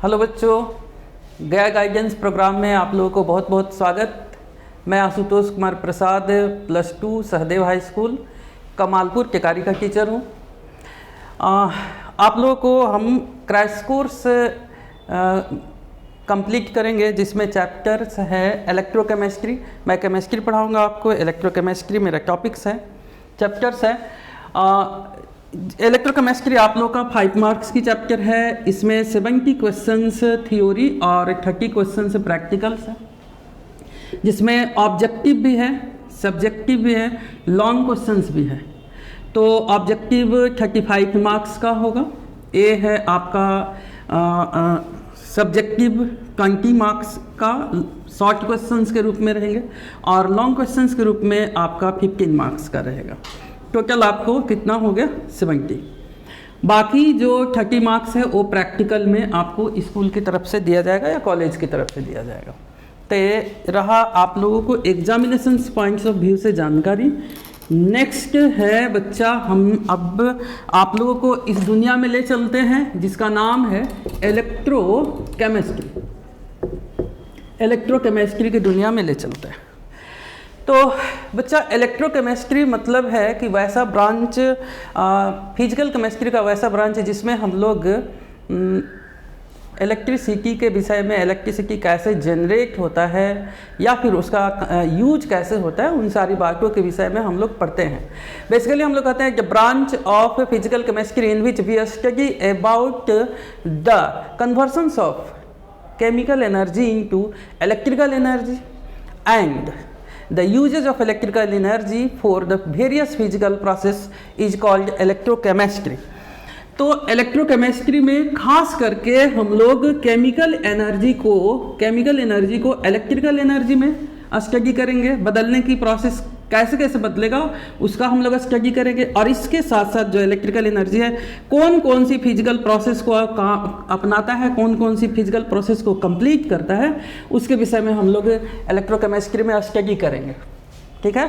Hello बच्चों, गया guidance programme में आप लोगों को बहुत बहुत स्वागत। मैं आशुतोष कुमार प्रसाद +2 सहदेव हाई स्कूल कमालपुर टेकारी का टीचर हूँ। आप लोगों को हम क्रैश कोर्स कंप्लीट करेंगे जिसमें चैप्टर्स है इलेक्ट्रोकेमिस्ट्री। मैं केमिस्ट्री पढ़ाऊँगा आपको, इलेक्ट्रोकेमिस्ट्री मेरा टॉपिक्स है, चैप्टर्स है। इलेक्ट्रोकेमिस्ट्री आप लोगों का 5 मार्क्स की चैप्टर है। इसमें 70 क्वेश्चंस थ्योरी और 30 क्वेश्चंस प्रैक्टिकल्स है, जिसमें ऑब्जेक्टिव भी है, सब्जेक्टिव भी है, लॉन्ग क्वेश्चंस भी है। तो ऑब्जेक्टिव 35 मार्क्स का होगा, ए है आपका सब्जेक्टिव 20 मार्क्स का शॉर्ट क्वेश्चंस के रूप में रहेंगे, और लॉन्ग क्वेश्चंस के रूप में आपका 15 मार्क्स का रहेगा। टोटल आपको कितना हो गया 70। बाकी जो 30 मार्क्स है वो प्रैक्टिकल में आपको स्कूल की तरफ से दिया जाएगा या कॉलेज की तरफ से दिया जाएगा। तो ये रहा आप लोगों को एग्जामिनेशन पॉइंट्स ऑफ व्यू से जानकारी। नेक्स्ट है बच्चा, हम अब आप लोगों को इस दुनिया में ले चलते हैं जिसका नाम है इलेक्ट्रोकेमिस्ट्री। इलेक्ट्रोकेमिस्ट्री की दुनिया में ले चलते हैं। तो बच्चा, इलेक्ट्रोकेमिस्ट्री मतलब है कि वैसा ब्रांच, फिजिकल केमिस्ट्री का वैसा ब्रांच है जिसमें हम लोग इलेक्ट्रिसिटी के विषय में, इलेक्ट्रिसिटी कैसे जनरेट होता है या फिर उसका यूज कैसे होता है, उन सारी बातों के विषय में हम लोग पढ़ते हैं। बेसिकली हम लोग कहते हैं कि branch of physical chemistry in which we study about the conversions of chemical energy into electrical energy and the uses of electrical energy for the various physical process is called electrochemistry। तो electrochemistry में खास करके हम लोग chemical energy को electrical energy में study करेंगे। बदलने की प्रोसेस कैसे कैसे बदलेगा उसका हम लोग स्टडी करेंगे, और इसके साथ साथ जो इलेक्ट्रिकल एनर्जी है कौन कौन सी फिजिकल प्रोसेस को अपनाता है, कौन कौन सी फिजिकल प्रोसेस को कंप्लीट करता है, उसके विषय में हम लोग इलेक्ट्रोकेमिस्ट्री में स्टडी करेंगे। ठीक है,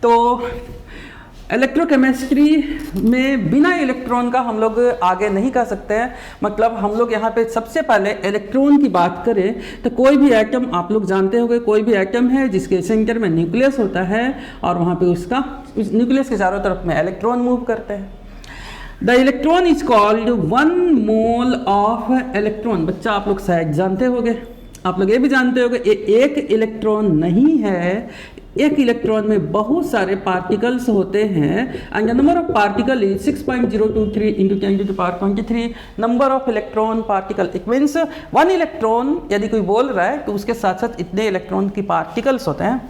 तो इलेक्ट्रोकेमिस्ट्री में बिना इलेक्ट्रॉन का हम लोग आगे नहीं कर सकते हैं। मतलब हम लोग यहाँ पे सबसे पहले इलेक्ट्रॉन की बात करें तो कोई भी एटम, आप लोग जानते होंगे, कोई भी एटम है जिसके सेंटर में न्यूक्लियस होता है और वहाँ पे उस न्यूक्लियस के चारों तरफ में इलेक्ट्रॉन मूव करते हैं। The electron is called 1 mole of electron. बच्चा आप लोग शायद जानते होंगे, आप लोग ये भी जानते होंगे, ये एक इलेक्ट्रॉन नहीं है। एक इलेक्ट्रॉन में बहुत सारे पार्टिकल्स होते हैं, and the number of particle is 6.023 × 10⁻23 number of electron particle. It means 1 electron यदि कोई बोल रहा है तो उसके साथ साथ इतने इलेक्ट्रॉन की पार्टिकल्स होते हैं।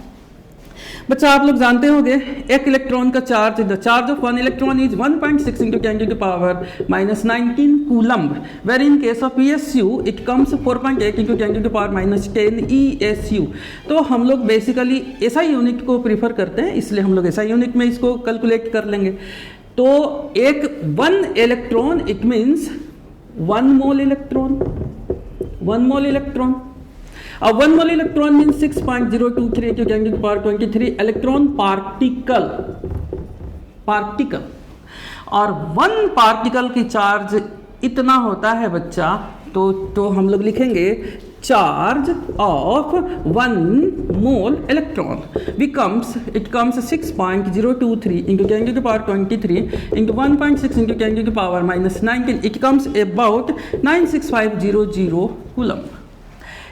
बच्चा आप लोग जानते होंगे एक इलेक्ट्रॉन का charge, the charge of 1 electron is 1.6 × 10⁻⁻19 coulomb, where in case of ESU it comes 4.8 × 10⁻10 ESU। तो हम लोग बेसिकली SI यूनिट को प्रीफर करते हैं, इसलिए हम लोग SI यूनिट में इसको कैलकुलेट कर लेंगे। तो एक 1 electron it means 1 mole electron, 1 mole electron. अब 1 मोल इलेक्ट्रॉन मीन्स 6.023 × 10⁻23 इलेक्ट्रॉन पार्टिकल, और 1 पार्टिकल की चार्ज इतना होता है बच्चा। तो हम लोग लिखेंगे charge of 1 mole electron it comes 6.023 × 10⁻23 × 1.6 × 10⁻⁻19 it comes about 96500 coulomb.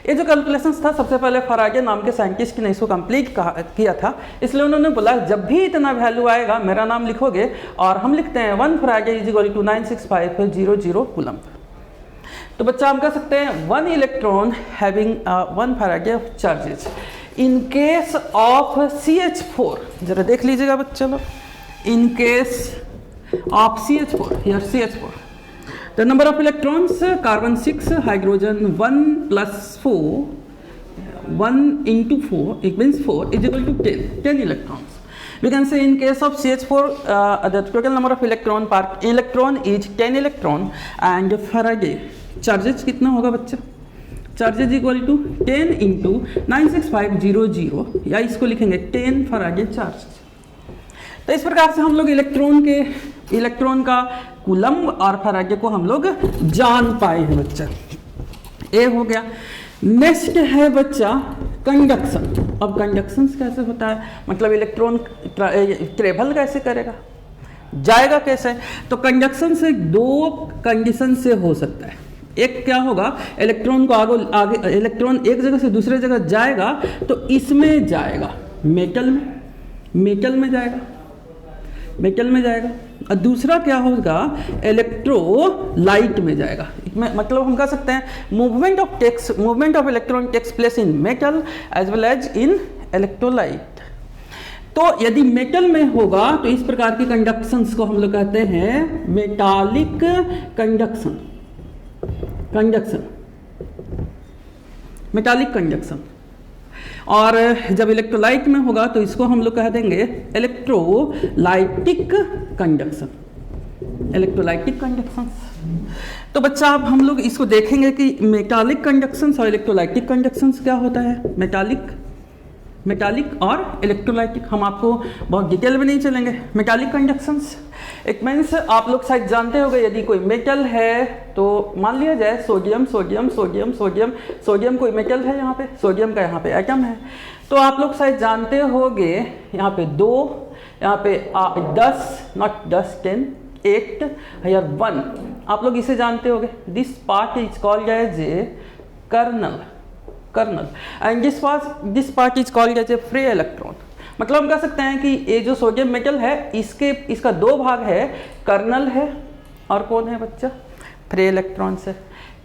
ये जो कैलकुलेशंस था सबसे पहले फरागे नाम के साइंटिस्ट ने इसको कंप्लीट किया था, इसलिए उन्होंने बोला जब भी इतना वैल्यू आएगा मेरा नाम लिखोगे, और हम लिखते हैं 1 Faraday is equal to 96500 coulomb. तो बच्चा हम कह सकते हैं 1 electron having 1 Faraday of charges in case of CH4। जरा देख लीजिएगा बच्चा लोग, in case of CH4, here CH4 the number of electrons, carbon 6, hydrogen 1 + 4, 1 × 4 it means 4 is equal to 10 electrons. We can say in case of CH4 the total number of electron is 10 electron, and Faraday charges कितना होगा बच्चा, charges equal to 10 × 96500, या इसको लिखेंगे 10 Faraday charge. तो इस प्रकार से हम लोग इलेक्ट्रॉन का कूलम्ब और फराडे को हम लोग जान पाए हैं बच्चा। ए हो गया। नेक्स्ट है बच्चा कंडक्शन। अब कंडक्शन कैसे होता है, मतलब इलेक्ट्रॉन ट्रेवल कैसे करेगा, जाएगा कैसे। तो कंडक्शन से दो कंडीशन से हो सकता है। एक क्या होगा, इलेक्ट्रॉन को आगे इलेक्ट्रॉन एक जगह से दूसरे जगह जाएगा तो इसमें जाएगा, मेटल में जाएगा, मेटल में जाएगा। और दूसरा क्या होगा, इलेक्ट्रोलाइट में जाएगा। मतलब हम कह सकते हैं movement of electron takes place in metal as well as in electrolyte. तो यदि मेटल में होगा तो इस प्रकार की कंडक्शंस को हम लोग कहते हैं मेटालिक कंडक्शन, मेटालिक कंडक्शन। और जब इलेक्ट्रोलाइट में होगा तो इसको हम लोग कह देंगे इलेक्ट्रोलाइटिक कंडक्शन, इलेक्ट्रोलाइटिक कंडक्शंस। तो बच्चा अब हम लोग इसको देखेंगे कि मेटालिक कंडक्शंस और इलेक्ट्रोलाइटिक कंडक्शंस क्या होता है। मेटालिक और इलेक्ट्रोलाइटिक हम आपको बहुत डिटेल में नहीं चलेंगे। मेटालिक कंडक्शंस एक मीन्स आप लोग शायद जानते होंगे, यदि कोई मेटल है तो मान लिया जाए सोडियम कोई मेटल है, यहाँ पे सोडियम का यहाँ पे एटम है। तो आप लोग शायद जानते होंगे यहाँ पे 2, यहाँ पे 10, नॉट 10, 10, 8 या 1, आप लोग इसे जानते होंगे। This part is called as a kernel and this part is called as a free electron. मतलब हम कह सकते हैं कि ये जो सोडियम मेटल है इसका दो भाग है, कर्नल है और कौन है बच्चा, फ्री इलेक्ट्रॉन्स है।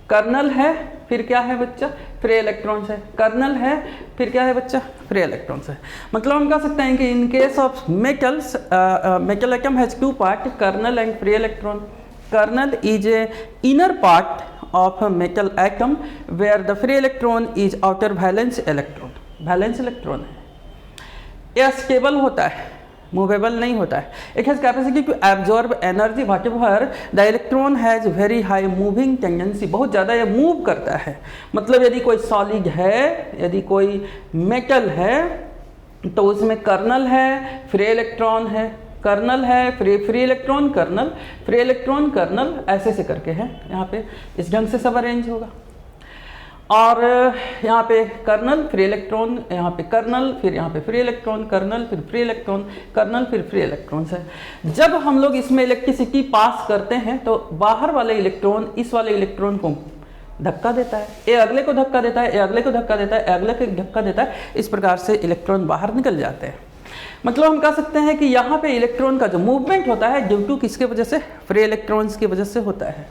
कर्नल है फिर क्या है बच्चा, फ्री इलेक्ट्रॉन्स है। कर्नल है फिर क्या है बच्चा, फ्री इलेक्ट्रॉन्स है। मतलब हम कह सकते हैं कि in case of metal atom has two part, kernel and free electron. Kernel is a inner part of a metal atom where the free electron is outer valence electron है। यह stable होता है, मूवेबल नहीं होता है। It has capacity to absorb energy whatever the electron has very high moving tendency, बहुत ज़्यादा यह मूव करता है। मतलब यदि कोई सॉलिड है, यदि कोई मेटल है तो उसमें कर्नल है, फ्री इलेक्ट्रॉन है, कर्नल है, फ्री इलेक्ट्रॉन कर्नल ऐसे से करके है। यहाँ पे इस ढंग से सब अरेंज होगा। और यहाँ पे कर्नल फ्री इलेक्ट्रॉन, यहाँ पे कर्नल, फिर यहाँ पे फ्री इलेक्ट्रॉन, कर्नल फिर फ्री इलेक्ट्रॉन, कर्नल फिर फ्री इलेक्ट्रॉन है। जब हम लोग इसमें इलेक्ट्रिसिटी पास करते हैं तो बाहर वाले इलेक्ट्रॉन इस वाले इलेक्ट्रॉन को धक्का देता है, ये अगले को धक्का देता है, ये अगले को धक्का देता है, अगले को धक्का देता है। इस प्रकार से इलेक्ट्रॉन बाहर निकल जाते हैं। मतलब हम कह सकते हैं कि यहाँ पे इलेक्ट्रॉन का जो मूवमेंट होता है ड्यू टू किसके वजह से, फ्री इलेक्ट्रॉन्स की वजह से होता है।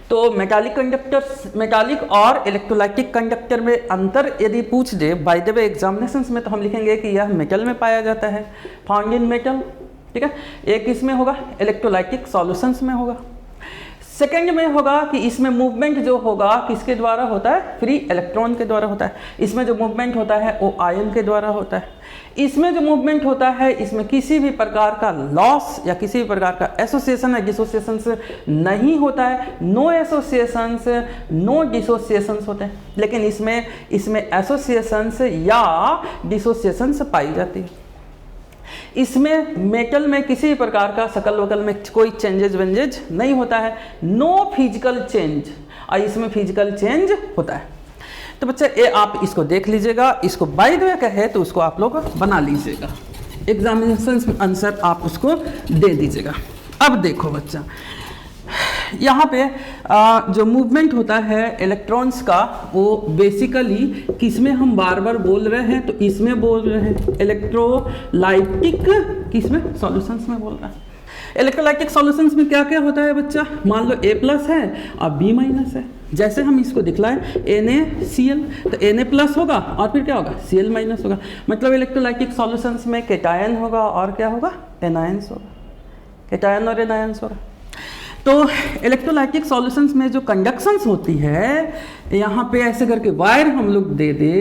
तो मेटालिक और इलेक्ट्रोलाइटिक कंडक्टर में अंतर यदि पूछ दे बाय द वे एग्जामिनेशंस में, तो हम लिखेंगे कि यह मेटल में पाया जाता है, फाउंड इन मेटल, ठीक है। एक इसमें होगा इलेक्ट्रोलाइटिक सॉल्यूशंस में होगा। सेकेंड में होगा कि इसमें मूवमेंट जो होगा किसके द्वारा होता है, फ्री इलेक्ट्रॉन के द्वारा होता है। इसमें जो मूवमेंट होता है वो आयन के द्वारा होता है। इसमें जो मूवमेंट होता है इसमें किसी भी प्रकार का लॉस या किसी भी प्रकार का एसोसिएशन या डिसोसिएशंस नहीं होता है। नो एसोसिएशंस नो डिसोसिएशंस होते हैं, लेकिन इसमें एसोसिएशंस या डिसोसिएशंस पाई जाती है। इसमें मेटल में किसी प्रकार का शकल वकल में कोई चेंजेज वेंजेज नहीं होता है, नो फिजिकल चेंज, और इसमें फिजिकल चेंज होता है। तो बच्चा ये आप इसको देख लीजिएगा, इसको बाय द वे कहे तो उसको आप लोग बना लीजिएगा, एग्जामिनेशन में आंसर आप उसको दे दीजिएगा। अब देखो बच्चा, यहाँ पे जो मूवमेंट होता है इलेक्ट्रॉन्स का वो बेसिकली किसमें हम बार बार बोल रहे हैं, तो इसमें बोल रहे हैं इलेक्ट्रोलाइटिक किसमें सॉल्यूशंस में बोल रहे हैं। इलेक्ट्रोलाइटिक सॉल्यूशंस में क्या क्या होता है बच्चा, मान लो A+ है और B- है। जैसे हम इसको दिखलाएं NaCl, तो Na+ होगा और फिर क्या होगा Cl- होगा। मतलब इलेक्ट्रोलाइटिक सॉल्यूशंस में केटायन होगा और क्या होगा, एनायंस होगा, केटायन और एनायंस होगा। तो इलेक्ट्रोलाइटिक सॉल्यूशंस में जो कंडक्शंस होती है, यहाँ पे ऐसे करके वायर हम लोग दे दे,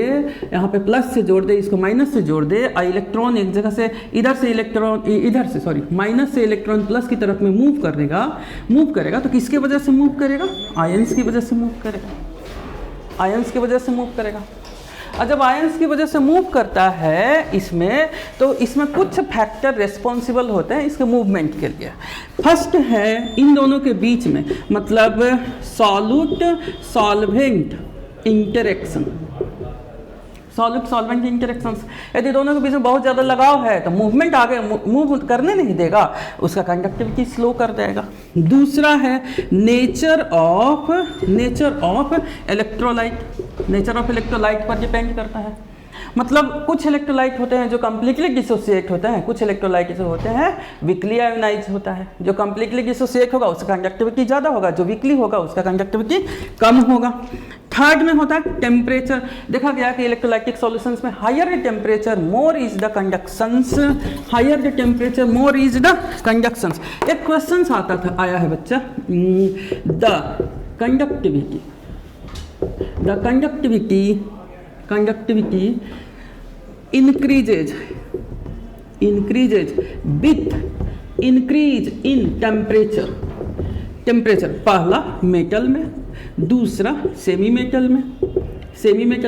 यहाँ पे प्लस से जोड़ दे, इसको माइनस से जोड़ दे, और इलेक्ट्रॉन एक जगह से माइनस से इलेक्ट्रॉन प्लस की तरफ में मूव करेगा। तो किसके वजह से मूव करेगा, आयंस की वजह से मूव करेगा, आयंस की वजह से मूव करेगा। और जब आयंस की वजह से मूव करता है इसमें, तो इसमें कुछ फैक्टर रिस्पॉन्सिबल होते हैं इसके मूवमेंट के लिए। फर्स्ट है इन दोनों के बीच में, मतलब solute solvent interaction, solid solvent interactions. यदि दोनों के बीच में बहुत ज़्यादा लगाव है तो मूवमेंट आगे मूव करने नहीं देगा, उसका कंडक्टिविटी स्लो कर देगा। दूसरा है nature of electrolyte, nature of electrolyte पर डिपेंड करता है। मतलब कुछ इलेक्ट्रोलाइट होते हैं जो कम्प्लीटली डिसोसिएट होते हैं, कुछ इलेक्ट्रोलाइट जो होते हैं वीकली आयोनाइज होता है। जो कम्प्लीटली डिसोसिएट होगा उसका कंडक्टिविटी ज़्यादा होगा, जो वीकली होगा उसका कंडक्टिविटी कम होगा। थर्ड में होता है टेम्परेचर। देखा गया कि इलेक्ट्रोलाइटिक सॉल्यूशंस में higher the temperature more is the conductions, higher the temperature more is the conductions. एक क्वेश्चन आता था, आया है बच्चा, the conductivity increases with increase in temperature. पहला मेटल में, दूसरा सेमी मेटल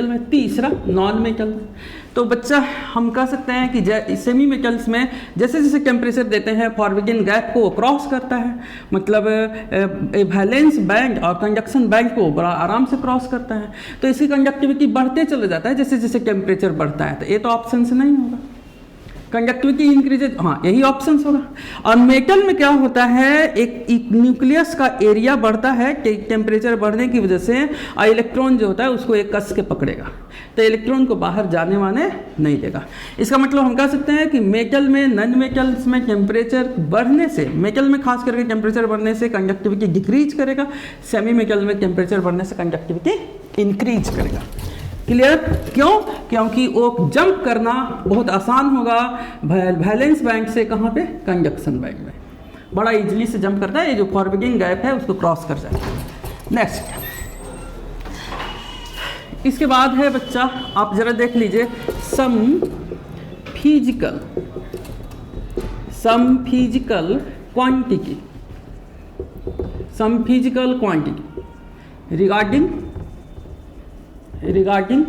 में, तीसरा नॉन मेटल में। तो बच्चा हम कह सकते हैं कि सेमी मेटल्स में जैसे जैसे टेम्परेचर देते हैं फॉरवर्डिंग गैप को क्रॉस करता है, मतलब वैलेंस बैंड और कंडक्शन बैंड को बड़ा आराम से क्रॉस करता है, तो इसकी कंडक्टिविटी बढ़ते चले जाता है जैसे जैसे टेम्परेचर बढ़ता है। तो ये तो ऑप्शन से नहीं होगा, कंडक्टिविटी इंक्रीजेज, हाँ यही ऑप्शन होगा। और मेटल में क्या होता है, एक न्यूक्लियस का एरिया बढ़ता है टेम्परेचर बढ़ने की वजह से, और इलेक्ट्रॉन जो होता है उसको एक कस के पकड़ेगा, तो इलेक्ट्रॉन को बाहर जाने वाने नहीं देगा। इसका मतलब हम कह सकते हैं कि मेटल में, नॉन मेटल्स में टेम्परेचर बढ़ने से, मेटल में खास करके टेम्परेचर बढ़ने से कंडक्टिविटी डिक्रीज करेगा, सेमी मेटल में टेम्परेचर बढ़ने से कंडक्टिविटी इंक्रीज करेगा। क्लियर? क्यों? क्योंकि वो जंप करना बहुत आसान होगा वैलेंस बैंड से, कहाँ पे, कंडक्शन बैंड में बड़ा इजीली से जंप करता है, ये जो फॉरवर्डिंग गैप है उसको क्रॉस कर जाता है। नेक्स्ट, इसके बाद है बच्चा, आप जरा देख लीजिए, some physical quantity regarding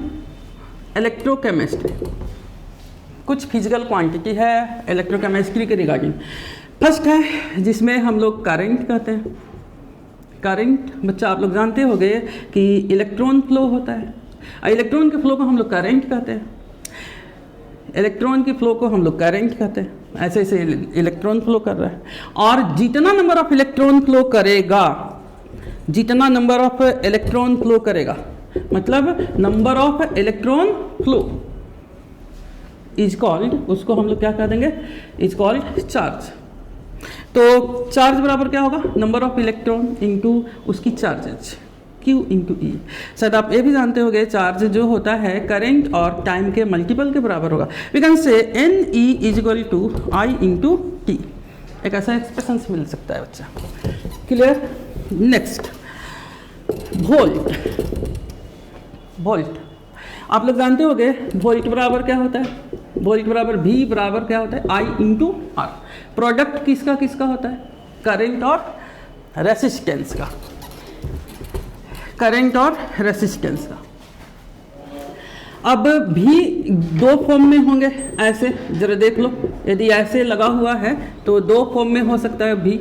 electrochemistry. कुछ फिजिकल क्वांटिटी है इलेक्ट्रोकेमिस्ट्री के रिगार्डिंग। फर्स्ट है जिसमें हम लोग करंट कहते हैं। करंट बच्चा आप लोग जानते होंगे कि इलेक्ट्रॉन फ्लो होता है, इलेक्ट्रॉन के फ्लो को हम लोग करंट कहते हैं, इलेक्ट्रॉन की फ्लो को हम लोग करंट कहते हैं। ऐसे ऐसे इलेक्ट्रॉन फ्लो कर रहा है, और जितना नंबर ऑफ इलेक्ट्रॉन फ्लो करेगा, जितना नंबर ऑफ इलेक्ट्रॉन फ्लो करेगा, मतलब number of electron flow is called, उसको हम लोग क्या कह देंगे, इज कॉल्ड चार्ज। तो चार्ज बराबर क्या होगा, नंबर ऑफ इलेक्ट्रॉन इंटू उसकी चार्जेज, Q इंटू ई। शायद आप ये भी जानते होंगे चार्ज जो होता है करंट और टाइम के मल्टीपल के बराबर होगा। We can say NE is equal to I into T. एक ऐसा एक्सप्रेशन मिल सकता है बच्चा। क्लियर? Next, volt. आप लोग जानते होंगे वोल्ट बराबर क्या होता है, वोल्ट बराबर V बराबर क्या होता है, I इंटू R। प्रोडक्ट किसका किसका होता है, करंट और रेसिस्टेंस का, करंट और रेसिस्टेंस का। अब भी दो फॉर्म में होंगे, ऐसे जरा देख लो, यदि ऐसे लगा हुआ है तो दो फॉर्म में हो सकता है भी,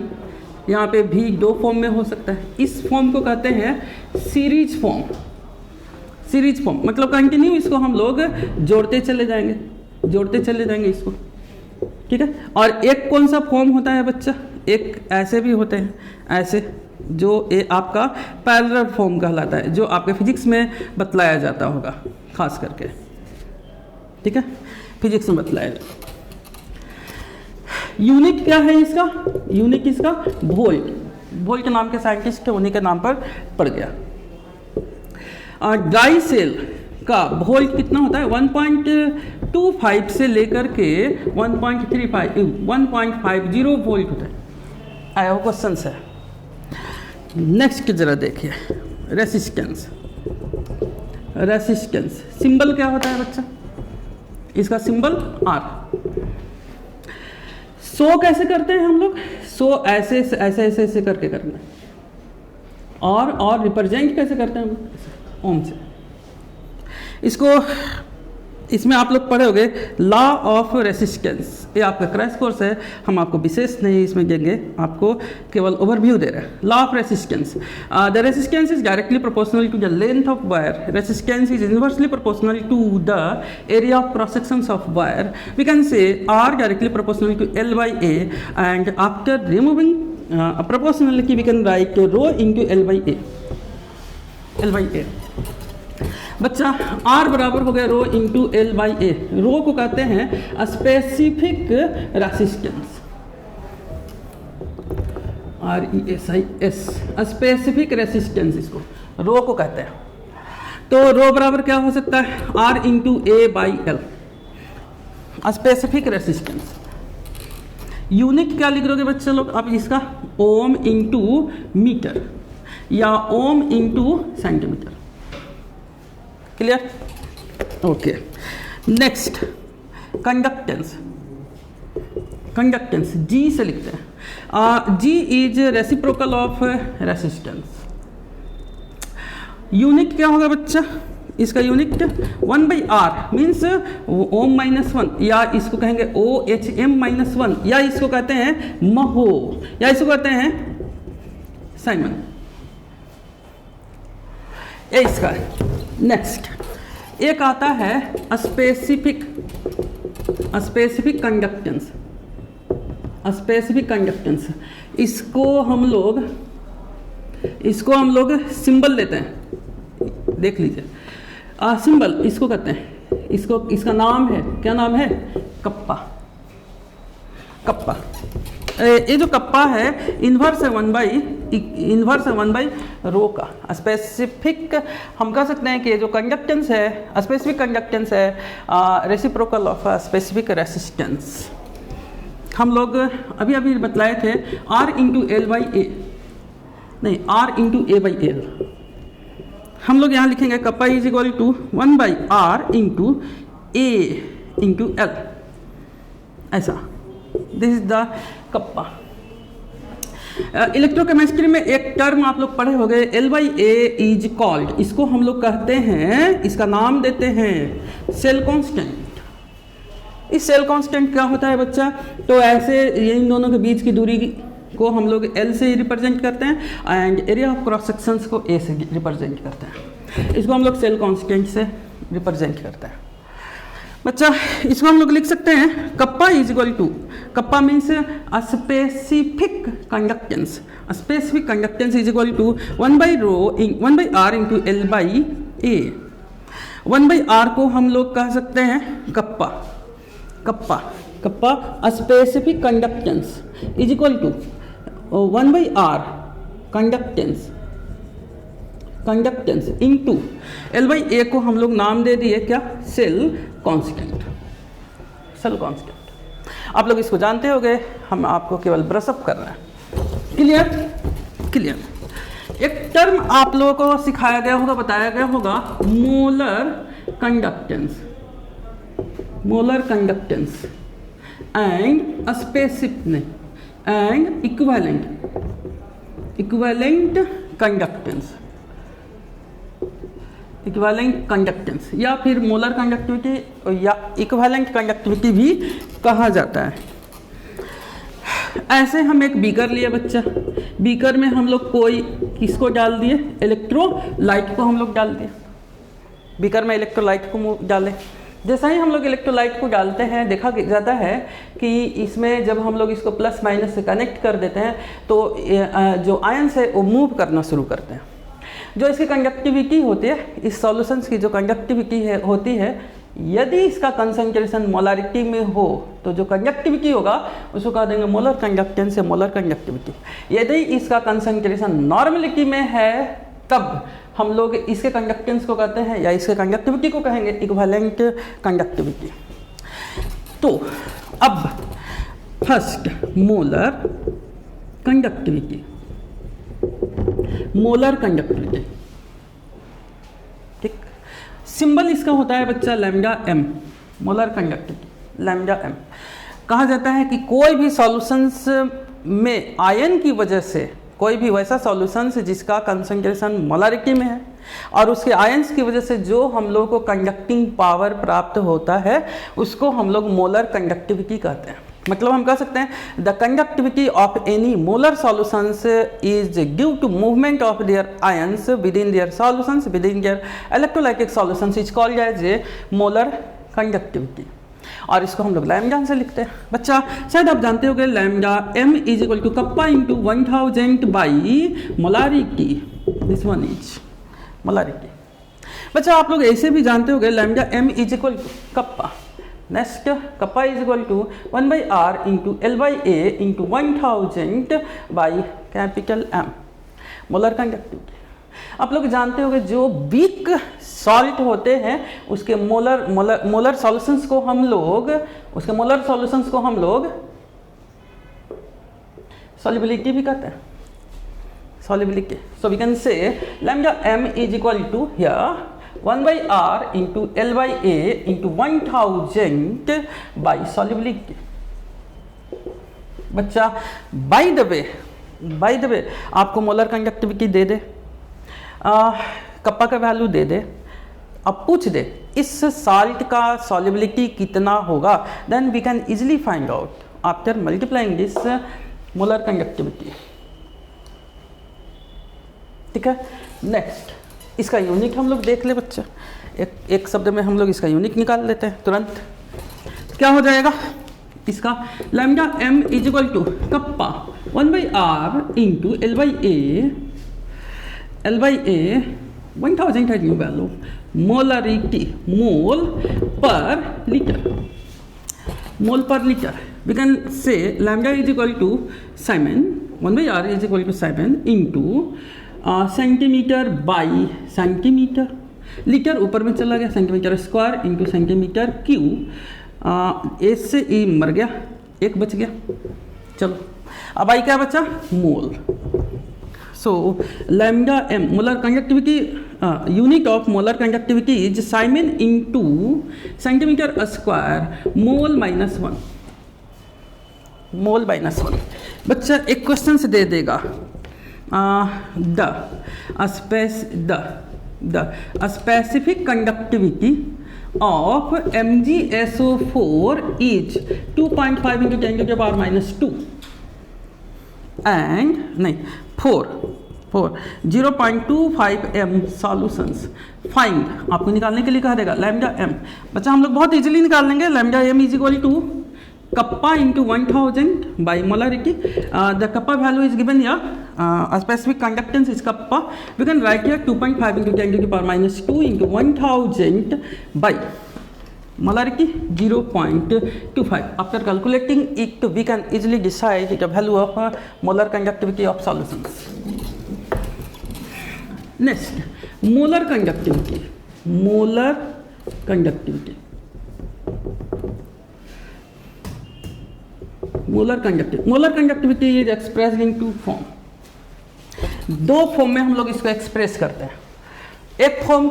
यहाँ पे भी दो फॉर्म में हो सकता है। इस फॉर्म को कहते हैं सीरीज फॉर्म। सीरीज फॉर्म मतलब कंटिन्यू इसको हम लोग जोड़ते चले जाएंगे इसको, ठीक है। और एक कौन सा फॉर्म होता है बच्चा, एक ऐसे भी होते हैं, ऐसे, जो ये आपका पैरेलल फॉर्म कहलाता है, जो आपके फिजिक्स में बतलाया जाता होगा खास करके, ठीक है, फिजिक्स में बतलाया जाता। यूनिट क्या है इसका, यूनिट इसका वोल्ट के नाम के साइंटिस्ट थे, उन्हीं के नाम पर पड़ गया। ड्राई सेल का वोल्ट कितना होता है, 1.25 से लेकर के 1.50 वोल्ट होता है। आया वो क्वेश्चन है। नेक्स्ट जरा देखिए, रेसिस्टेंस सिंबल क्या होता है बच्चा, इसका सिंबल R। सो कैसे करते हैं हम लोग, सो ऐसे ऐसे ऐसे ऐसे करके करना है, और रिप्रेजेंट कैसे करते हैं हम लोग, ओम से। इसको इसमें आप लोग पढ़े होंगे लॉ ऑफ रेसिस्टेंस, ये आपका क्रैश कोर्स है, हम आपको विशेष नहीं इसमें देंगे, आपको केवल ओवरव्यू दे रहे हैं। Law of resistance, the resistance is directly proportional to the length of wire, resistance is inversely proportional to the area of cross sections of wire, we can say R directly proportional to L by A, and after removing proportionality we can write rho into L by A, L by A। बच्चा R बराबर हो गया rho into L by ए, रो को कहते हैं specific resistance, RESIS, specific resistance इसको रो को कहते हैं। तो रो बराबर क्या हो सकता है, R into A by L, specific resistance. Unit क्या लिख रहे बच्चे लोग आप इसका, ओम इंटू मीटर या ohm into centimetre, clear? Okay, next conductance, conductance G से लिखते हैं, G is reciprocal of resistance. Unit क्या होगा बच्चा, इसका यूनिट 1/R मीन्स ओम माइनस 1, या इसको कहेंगे OHM माइनस 1, या इसको कहते हैं महो, या इसको कहते हैं साइमन, ये इसका। नेक्स्ट एक आता है specific, specific conductance, specific conductance. इसको हम लोग सिंबल लेते हैं, देख लीजिए सिंबल इसको कहते हैं, इसका नाम है, क्या नाम है, कप्पा, कप्पा। ये जो कप्पा है इन्वर्स है 1 बाई रो का। स्पेसिफिक हम कह सकते हैं कि जो कंडक्टेंस है, स्पेसिफिक कंडक्टेंस है रेसिप्रोकल ऑफ स्पेसिफिक रेसिस्टेंस। हम लोग अभी अभी बतलाए थे R into L by A, नहीं R into A by L. हम लोग यहाँ लिखेंगे kappa is equal to 1/R into A into L, ऐसा, this is the kappa. Electrochemistry में एक टर्म आप लोग पढ़े होंगे L/A इज कॉल्ड, इसको हम लोग कहते हैं, इसका नाम देते हैं सेल कांस्टेंट। इस सेल कांस्टेंट क्या होता है बच्चा, तो ऐसे इन दोनों के बीच की दूरी को हम लोग L से रिप्रेजेंट करते हैं and area of cross sections को A से रिप्रेजेंट करते हैं। इसको हम लोग सेल कांस्टेंट से रिप्रेजेंट करते हैं। बच्चा इसको हम लोग लिख सकते हैं kappa is equal to, kappa means specific conductance, specific conductance is equal to 1/R into L by A. 1/R को हम लोग कह सकते हैं kappa, kappa, kappa specific conductance is equal to 1/R conductance, conductance into L/A को हम लोग नाम दे दिए क्या, सेल कांस्टेंट, सेल कांस्टेंट। आप लोग इसको जानते होंगे, हम आपको केवल ब्रशअप कर रहे हैं। Clear, clear. एक टर्म आप लोगों को सिखाया गया होगा, बताया गया होगा, molar conductance, molar conductance and specific and equivalent, equivalent conductance, equivalent conductance या फिर मोलर कंडक्टिविटी या इक्विवेलेंट कंडक्टिविटी भी कहा जाता है। ऐसे हम एक बीकर लिए बच्चा, बीकर में हम लोग कोई किसको डाल दिए, इलेक्ट्रोलाइट को हम लोग डाल दिए, बीकर में इलेक्ट्रोलाइट को डालें। जैसा ही हम लोग इलेक्ट्रोलाइट को डालते हैं, देखा जाता है कि इसमें जब हम लोग इसको प्लस माइनस से कनेक्ट कर देते हैं तो जो आयंस है वो मूव करना शुरू करते हैं। जो इसकी कंडक्टिविटी होती है, इस सॉल्यूशंस की जो कंडक्टिविटी है होती है, यदि इसका कंसंट्रेशन मोलारिटी में हो तो जो कंडक्टिविटी होगा उसको कह देंगे मोलर कंडक्टेंस या मोलर कंडक्टिविटी। यदि इसका कंसंट्रेशन नॉर्मलिटी में है तब हम लोग इसके कंडक्टेंस को कहते हैं या इसके कंडक्टिविटी को कहेंगे इक्विवेलेंट कंडक्टिविटी। तो अब first molar conductivity, molar conductivity, ठीक। सिंबल इसका होता है बच्चा lambda M, molar conductivity lambda M. कहा जाता है कि कोई भी सॉल्यूशंस में आयन की वजह से कोई भी वैसा सॉल्यूशंस जिसका कंसंट्रेशन मोलरिटी में है और उसके आयंस की वजह से जो हम लोग को कंडक्टिंग पावर प्राप्त होता है उसको हम लोग मोलर कंडक्टिविटी कहते हैं। मतलब हम कह सकते हैं the conductivity of any molar solutions is due to movement of their ions with in their solutions with in their electrolytic solutions is called as a molar conductivity. और इसको हम लोग लैम्डा से लिखते हैं। बच्चा शायद आप जानते होंगे lambda m is equal to kappa into 1000 by molarity, this one is molarity. बच्चा आप लोग ऐसे भी जानते होंगे lambda m is equal to kappa, next kappa is equal to 1 by R into L by A into 1000 by capital M, molar conductivity. आप लोग जानते होंगे जो वीक सॉल्ट होते हैं उसके मोलर सॉल्यूशंस को हम लोग सॉल्युबिलिटी भी कहते हैं, solubility. So we can say lambda m is equal to here 1 by R into L by A into 1000 by solubility. बच्चा बाय द वे आपको मोलर कंडक्टिविटी दे दे, कप्पा का वैल्यू दे दे, अब पूछ दे इस साल्ट का सॉल्युबिलिटी कितना होगा, then we can easily find out after multiplying this molar conductivity. ठीक है, नेक्स्ट इसका यूनिट हम लोग देख ले बच्चा, एक शब्द में हम लोग इसका यूनिट निकाल लेते हैं तुरंत। क्या हो जाएगा इसका, lambda m is equal to kappa 1 by R into L by A 1000 है न्यू वैल्यू, मोलरिटी मोल पर litre. We can say lambda is equal to 7, 1 by R is equal to 7 into centimetre by centimetre, litre ऊपर में चला गया, centimetre square into centimetre cube. ए से ई मर गया, एक बच गया। चलो अब आई क्या बचा, मोल। So lambda m molar conductivity unit of molar conductivity is Simon into centimeter square mole minus 1, mole minus 1। बच्चा एक क्वेश्चन से दे देगा the specific conductivity of MgSO4 is 2.5 into 10 to the power minus 2 and 0.25 m solutions find. आपको निकालने के लिए कहा देगा लैम्डा m। बच्चा हम लोग बहुत इजीली निकाल लेंगे, lambda m is equal to kappa into 1000 by molarity. The kappa value is given या specific conductance is kappa, we can write here 2.5 into 10 to the power minus 2 into 1000 by molarity 0.25. After calculating it, we can easily decide the value of molar conductivity of solutions. Next, molar conductivity. Molar conductivity is expressed in two form. दो form में हम लोग इसको express करते हैं। एक form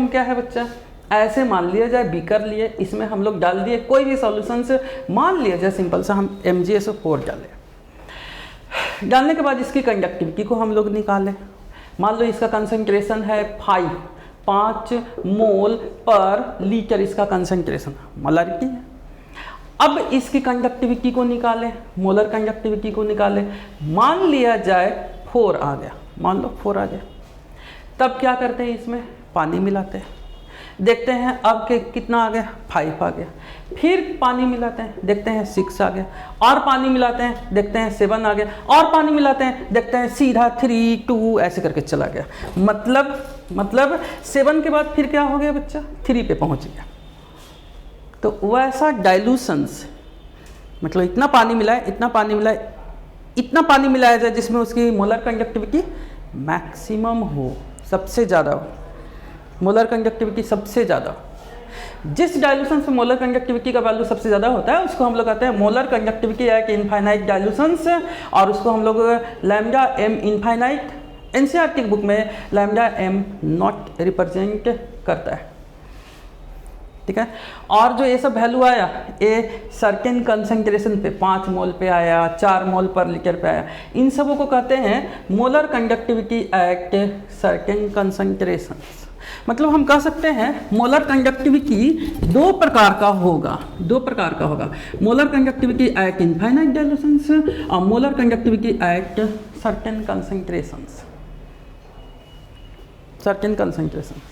क्या है बच्चा, ऐसे मान लिया जाए बीकर लिए, इसमें हम लोग डाल दिए कोई भी सॉल्यूशन से, मान लिया जाए सिंपल सा हम MgSO4 डालने के बाद इसकी कंडक्टिविटी को हम लोग निकालें। मान लो इसका कंसंट्रेशन है 5 मोल पर लीटर, इसका कंसंट्रेशन मोलरिटी है। अब इसकी कंडक्टिविटी को निकालें, मोलर कंडक्टिविटी को निकालें। मान लिया जाए 4 आ गया, मान लो 4 आ गया, तब क्या करते हैं, इसमें पानी मिलाते हैं, देखते हैं अब के कितना आ गया, 5 आ गया। फिर पानी मिलाते हैं, देखते हैं 6 आ गया, और पानी मिलाते हैं, देखते हैं 7 आ गया, और पानी मिलाते हैं, देखते हैं सीधा 3 2 ऐसे करके चला गया। मतलब 7 के बाद फिर क्या हो गया बच्चा, 3 पे पहुंच गया। तो वैसा डाइल्यूशंस, मतलब इतना पानी मिलाया जाए जिसमें उसकी मोलर कंडक्टिविटी मैक्सिमम हो, सबसे ज़्यादा हो, मोलर कंडक्टिविटी सबसे ज़्यादा। जिस डाइल्यूशन से मोलर कंडक्टिविटी का वैल्यू सबसे ज़्यादा होता है उसको हम लोग कहते हैं molar conductivity at infinite dilutions, और उसको हम लोग लैम्डा m इनफाइनाइट, एनसीईआरटी की बुक में लैम्डा m नॉट रिप्रेजेंट करता है। ठीक है। और जो ये सब वैल्यू आया ये सर्टेन कंसंट्रेशन पे 5 मोल पे आया, 4 मोल पर लीटर पे आया, इन सबों को कहते हैं molar conductivity at certain concentration. मतलब हम कह सकते हैं मोलर कंडक्टिविटी दो प्रकार का होगा, molar conductivity at infinite dilutions और molar conductivity at certain concentrations.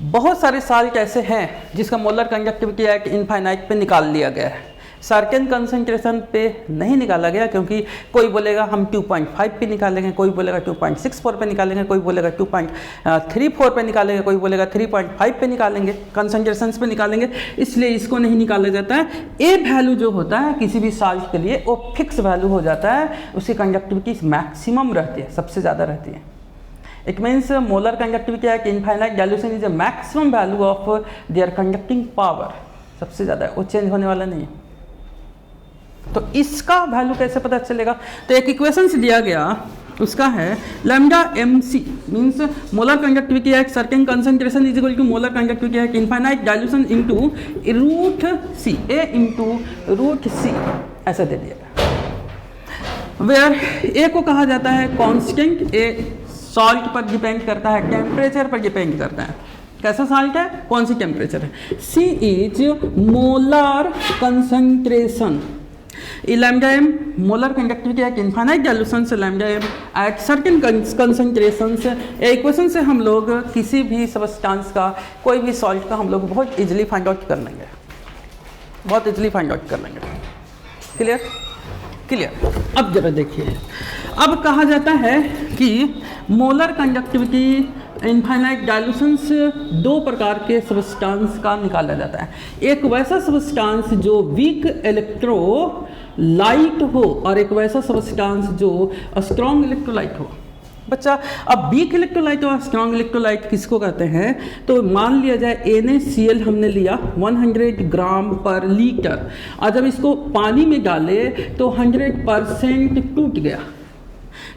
बहुत सारे साल्ट ऐसे हैं जिसका मोलर कंडक्टिविटी एट इनफाइनाइट पे निकाल लिया गया है, सर्टेन कंसंट्रेशन पे नहीं निकाला गया, क्योंकि कोई बोलेगा हम 2.5 पे निकालेंगे, कोई बोलेगा 2.64 पे निकालेंगे, कोई बोलेगा 2.34 पे निकालेंगे, कोई बोलेगा 3.5 पे निकालेंगे, कंसंट्रेशंस पे निकालेंगे, इसलिए इसको नहीं निकाला जाता है। ए वैल्यू जो होता है किसी भी साल्ट के लिए वो फिक्स वैल्यू हो जाता है, उसकी कंडक्टिविटी मैक्सिमम रहती है, सबसे ज़्यादा रहती है। It means molar conductivity at infinite dilution is a maximum value of their conducting power, सबसे ज़्यादा है, वो चेंज होने वाला नहीं है। तो इसका वैल्यू कैसे पता चलेगा? तो एक इक्वेशन से दिया गया, उसका है lambda mc means molar conductivity at certain concentration is equal to molar conductivity at infinite dilution into root C, A into root C, ऐसा दे दिया गया। वेयर ए को कहा जाता है कांस्टेंट, ए सॉल्ट पर डिपेंड करता है, टेम्परेचर पर डिपेंड करता है, कैसा सॉल्ट है, कौन सी टेम्परेचर है। C is molar concentration, lambda M molar conductivity at infinite dilution से lambda M at certain concentration से। इक्वेशन से हम लोग किसी भी सब्सटेंस का, कोई भी सॉल्ट का हम लोग बहुत इजीली फाइंड आउट कर लेंगे, क्लियर। अब जरा देखिए, अब कहा जाता है कि मोलर कंडक्टिविटी इनफाइनाइट डाइल्यूशन से दो प्रकार के सब्सटेंस का निकाला जाता है। एक वैसा सब्सटेंस जो वीक इलेक्ट्रोलाइट हो और एक वैसा सब्सटेंस जो स्ट्रॉन्ग इलेक्ट्रोलाइट हो। बच्चा, अब वीक इलेक्ट्रोलाइट और स्ट्रॉन्ग इलेक्ट्रोलाइट किसको कहते हैं? तो मान लिया जाए NaCl हमने लिया 100 ग्राम पर लीटर, और जब इसको पानी में डाले तो 100% टूट गया,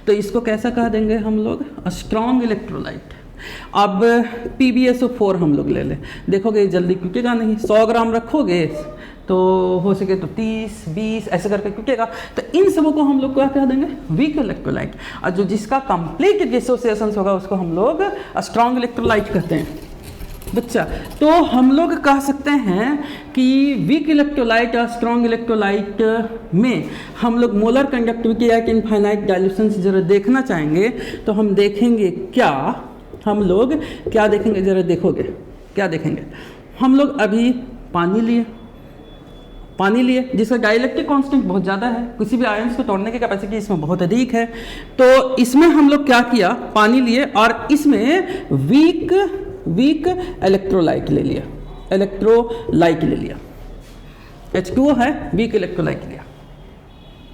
तो इसको कैसा कह देंगे हम लोग? Strong electrolyte. अब PbSO4 हम लोग ले लें, देखोगे जल्दी टूटेगा नहीं, 100 ग्राम रखोगे तो हो सके तो 30-20 ऐसे करके टूटेगा। तो इन सबों को हम लोग क्या कह देंगे? Weak electrolyte. और जो जिसका कंप्लीट डिसोसिएशन होगा उसको हम लोग स्ट्रॉन्ग इलेक्ट्रोलाइट कहते हैं। बच्चा, तो हम लोग कह सकते हैं कि वीक इलेक्ट्रोलाइट और स्ट्रॉन्ग इलेक्ट्रोलाइट में हम लोग molar conductivity at infinite dilution से जरा देखना चाहेंगे, तो हम देखेंगे क्या, हम लोग क्या देखेंगे, जरा देखोगे क्या देखेंगे? हम लोग अभी पानी लिए जिसका डाइलेक्ट्रिक कांस्टेंट बहुत ज़्यादा है, किसी भी आयंस को तोड़ने की कैपेसिटी इसमें बहुत अधिक है, तो इसमें हम लोग क्या किया, पानी लिए और इसमें वीक इलेक्ट्रोलाइट ले लिया, H2O है, वीक इलेक्ट्रोलाइट लिया,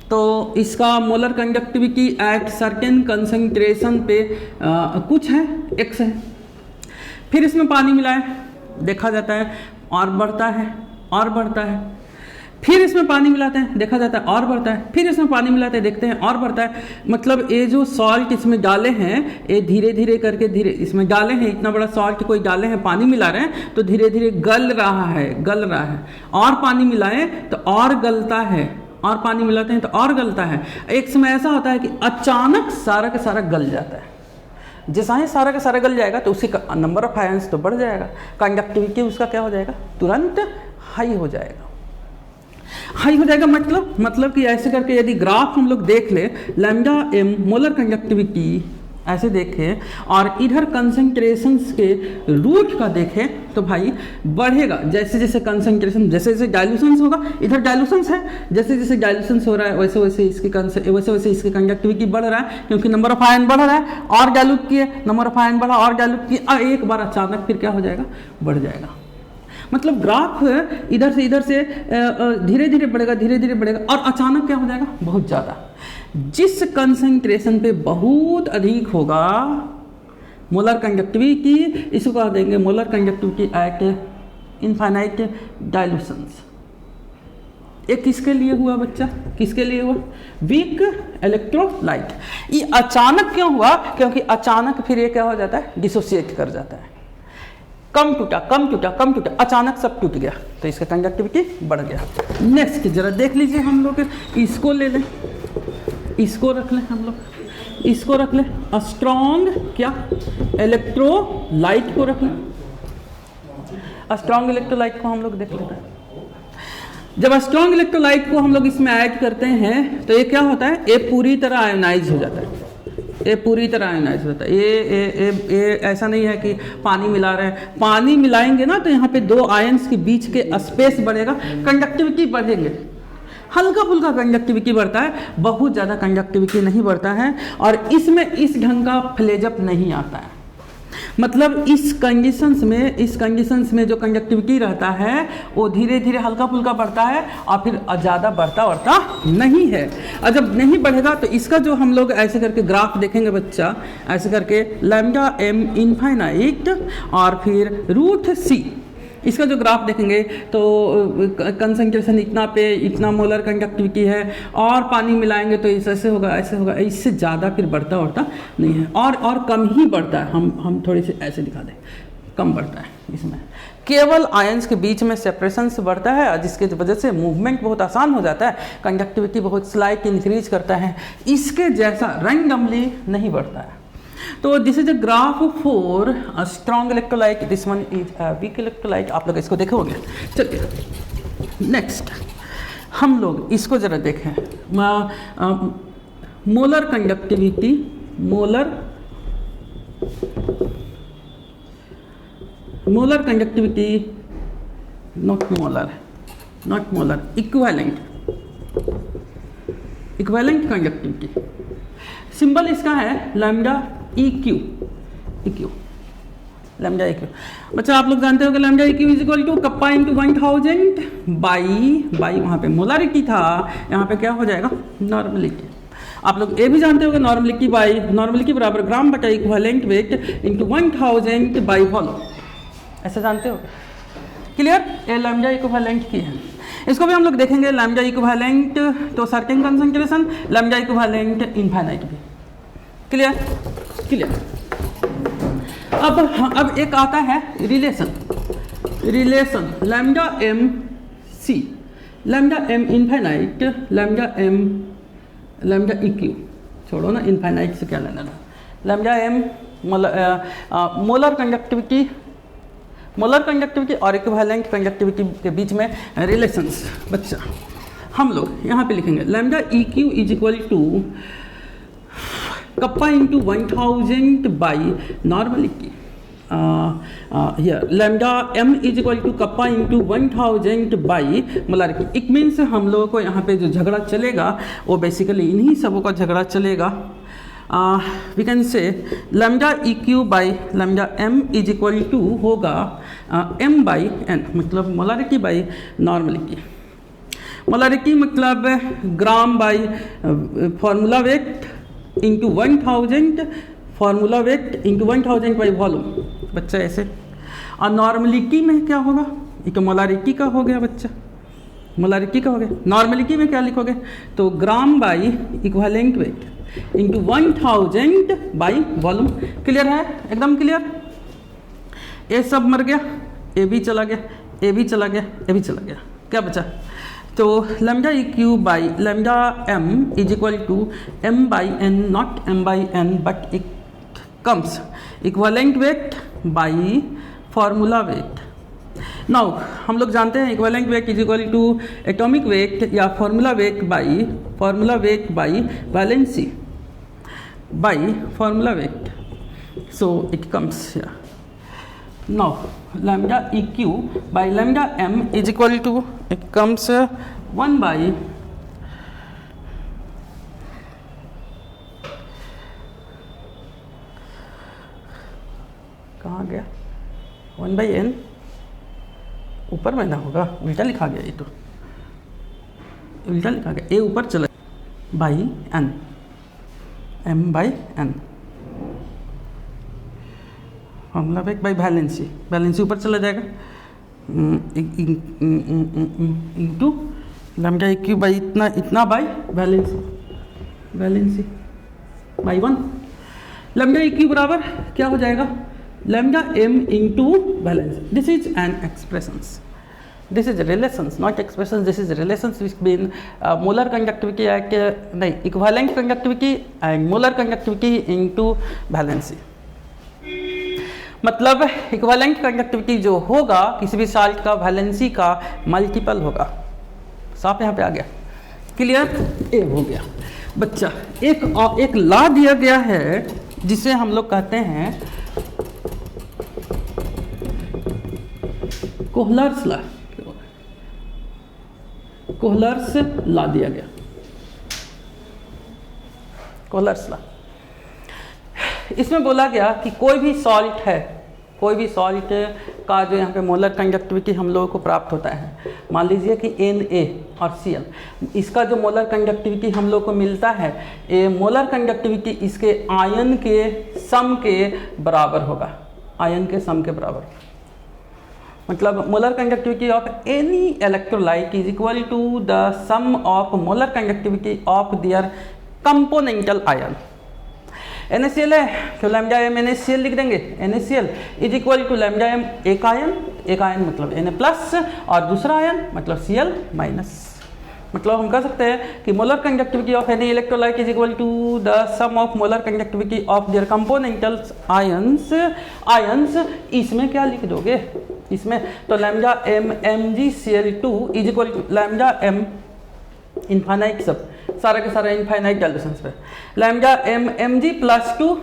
तो इसका molar conductivity at certain concentration पे कुछ है, x है। फिर इसमें पानी मिलाए, देखा जाता है और बढ़ता है, फिर इसमें पानी मिलाते हैं, देखा जाता है और बढ़ता है, फिर इसमें पानी मिलाते हैं, देखते हैं और बढ़ता है। मतलब ये जो सॉल्ट इसमें डाले हैं, ये धीरे धीरे करके इसमें डाले हैं, इतना बड़ा सॉल्ट कोई डाले हैं, पानी मिला रहे हैं तो धीरे धीरे गल रहा है, और पानी मिलाएं तो और गलता है, और पानी मिलाते हैं तो और गलता है। एक समय ऐसा होता है कि अचानक सारा का सारा गल जाता है। जैसा ही सारा का सारा गल जाएगा तो उसकी नंबर ऑफ आयंस तो बढ़ जाएगा, कंडक्टिविटी उसका क्या हो जाएगा? तुरंत हाई हो जाएगा। मतलब कि ऐसे करके यदि ग्राफ हम लोग देख ले, लैम्डा एम मोलर कंडक्टिविटी ऐसे देखें और इधर कंसंट्रेशंस के रूट का देखें तो भाई बढ़ेगा, जैसे जैसे कंसंट्रेशन, जैसे जैसे डाइल्यूशंस होगा, इधर डाइल्यूशंस है, जैसे जैसे डाइल्यूशंस हो रहा है वैसे वैसे इसकी कंडक्टिविटी बढ़ रहा है, क्योंकि नंबर ऑफ आयन बढ़ रहा है, और डाइल्यूट किए, नंबर ऑफ आयन बढ़ा और डाइल्यूट किए, और एक बार अचानक फिर क्या हो जाएगा? बढ़ जाएगा। मतलब ग्राफ इधर से धीरे धीरे बढ़ेगा और अचानक क्या हो जाएगा? बहुत ज़्यादा। जिस कंसंट्रेशन पे बहुत अधिक होगा मोलर कंडक्टिविटी, इसको कह देंगे molar conductivity at infinite dilutions. ये किसके लिए हुआ बच्चा? किसके लिए हुआ? Weak electrolyte. ये अचानक क्यों हुआ? क्योंकि अचानक फिर ये क्या हो जाता है? डिसोसिएट कर जाता है। कम टूटा कम टूटा कम टूटा, अचानक सब टूट गया तो इसका कंडक्टिविटी बढ़ गया। नेक्स्ट जरा देख लीजिए, हम लोग इसको ले लें, इसको रख लें, हम लोग इसको रख लें, स्ट्रॉन्ग क्या इलेक्ट्रोलाइट को रख लें, स्ट्रॉन्ग इलेक्ट्रोलाइट को हम लोग देख लेते हैं। जब स्ट्रॉन्ग इलेक्ट्रोलाइट को हम लोग इसमें ऐड करते हैं तो ये क्या होता है, ये पूरी तरह आयोनाइज हो जाता है, ये पूरी तरह आयोनाइज होता है। ये ऐसा नहीं है कि पानी मिला रहे हैं, पानी मिलाएंगे ना तो यहाँ पे दो आयंस के बीच के स्पेस बढ़ेगा, कंडक्टिविटी बढ़ेंगे, हल्का फुल्का कंडक्टिविटी बढ़ता है, बहुत ज़्यादा कंडक्टिविटी नहीं बढ़ता है, और इसमें इस ढंग का फ्लेजअप नहीं आता है। मतलब इस कंडीशंस में जो कंडक्टिविटी रहता है वो धीरे धीरे हल्का फुल्का बढ़ता है और फिर ज़्यादा बढ़ता नहीं है। और जब नहीं बढ़ेगा तो इसका जो हम लोग ऐसे करके ग्राफ देखेंगे बच्चा, ऐसे करके लैम्डा एम इनफाइनाइट और फिर रूट सी, इसका जो ग्राफ देखेंगे तो कंसंट्रेशन इतना पे इतना मोलर कंडक्टिविटी है, और पानी मिलाएंगे तो ऐसे होगा ऐसे होगा, इससे ज़्यादा फिर बढ़ता नहीं है, और कम ही बढ़ता है। हम थोड़ी सी ऐसे दिखा दें, कम बढ़ता है इसमें, केवल आयंस के बीच में सेपरेशन से बढ़ता है, जिसके वजह से मूवमेंट बहुत आसान हो जाता है, कंडक्टिविटी बहुत स्लाइट इंक्रीज करता है, इसके जैसा रैंडमली नहीं बढ़ता है। तो this is a graph for a strong electrolyte, this one is a weak electrolyte, आप लोग इसको देखोगे। चलिए नेक्स्ट हम लोग इसको जरा देखें, molar conductivity, molar conductivity, not molar, equivalent conductivity, symbol इसका है लैम्डा EQ, लैम्डा EQ। बच्चा आप लोग जानते हो कि lambda EQ is equal to kappa into 1000 by वहाँ पे मोलारिटी था, यहाँ पे क्या हो जाएगा नॉर्मलिटी। आप लोग ये भी जानते हो कि नॉर्मलिटी बराबर ग्राम बटा equivalent weight into 1000 by volume, ऐसे जानते हो, क्लियर। ये लैम्डा इक्विवेलेंट की है, इसको भी हम लोग देखेंगे लैम्डा इक्विवेलेंट तो certain concentration, lambda equivalent infinite भी, क्लियर। अब एक आता है relation lambda M C, lambda M infinite, lambda EQ छोड़ो ना, इनफाइनाइट से क्या लेना था, लैम्डा एम मोलर कंडक्टिविटी और इक्विवेलेंट कंडक्टिविटी के बीच में रिलेशंस। बच्चा हम लोग यहाँ पे लिखेंगे lambda EQ is equal to kappa into 1000 by normality, lambda M is equal to kappa into 1000 by molarity. It means हम लोगों को यहाँ पे जो झगड़ा चलेगा वो बेसिकली इन्हीं सबों का झगड़ा चलेगा। We can say lambda EQ by lambda M is equal to होगा m बाई n, मतलब मोलारिटी बाई नॉर्मलिटी। मोलारिटी मतलब gram by formula weight into 1000, formula weight into 1000 by volume, बच्चा ऐसे। और नॉर्मलिटी में क्या होगा, ये तो मोलारिटी का हो गया बच्चा, मोलारिटी का हो गया। नॉर्मलिटी में क्या लिखोगे, तो gram by equivalent weight into 1000 by volume. Clear है, एकदम क्लियर। ये सब मर गया, ये भी चला गया, ये भी चला गया, ये भी चला गया, क्या बचा, तो lambda EQ by lambda M is equal to m by n, not m by n, but it comes equivalent weight by formula weight. Now हम लोग जानते हैं equivalent weight is equal to atomic weight या formula weight by valency by formula weight, so it comes here. Now lambda EQ by lambda M is equal to, it comes 1 by कहाँ गया 1 by n, ऊपर में ना होगा, उल्टा लिखा गया, ये तो उल्टा लिखा गया, ए ऊपर चला by n, m by n, formula weight by valency ऊपर चला जाएगा, इंटू लैम्डा EQ बाई इतना by valency by 1। Lambda EQ बराबर क्या हो जाएगा, lambda m into valence. This is an expressions. This is relations, not expressions. This is relations between molar conductivity equivalent conductivity and molar conductivity into valency. मतलब equivalent conductivity जो होगा किसी भी salt का वैलेंसी का मल्टीपल होगा। साफ यहाँ पे आ गया, क्लियर? ए हो गया बच्चा। एक लॉ दिया गया है जिसे हम लोग कहते हैं कोहलर्स लॉ। कोहलर्स लॉ दिया गया, कोहलर्स लॉ। इसमें बोला गया कि कोई भी सॉल्ट है, कोई भी सॉल्ट का जो यहाँ पे मोलर कंडक्टिविटी हम लोगों को प्राप्त होता है, मान लीजिए कि Na और Cl, इसका जो मोलर कंडक्टिविटी हम लोग को मिलता है, ये मोलर कंडक्टिविटी इसके आयन के सम के बराबर होगा, आयन के सम के बराबर। मतलब molar conductivity of any electrolyte is equal to the sum of molar conductivity of their componental ion. NaCl है तो लैम्डा m NaCl लिख देंगे। NaCl इज इक्वल टू लैम्डा m एक आयन मतलब Na प्लस और दूसरा आयन मतलब Cl माइनस। मतलब हम कह सकते हैं कि molar conductivity of any electrolyte is equal to the sum of molar conductivity of their componental ions. इसमें क्या लिख दोगे इसमें, तो lambda m MgCl2 is equal to lambda m infinite, सब सारा के सारा इनफाइनाइट डायल्यूशंस पे, लैम्डा m Mg प्लस 2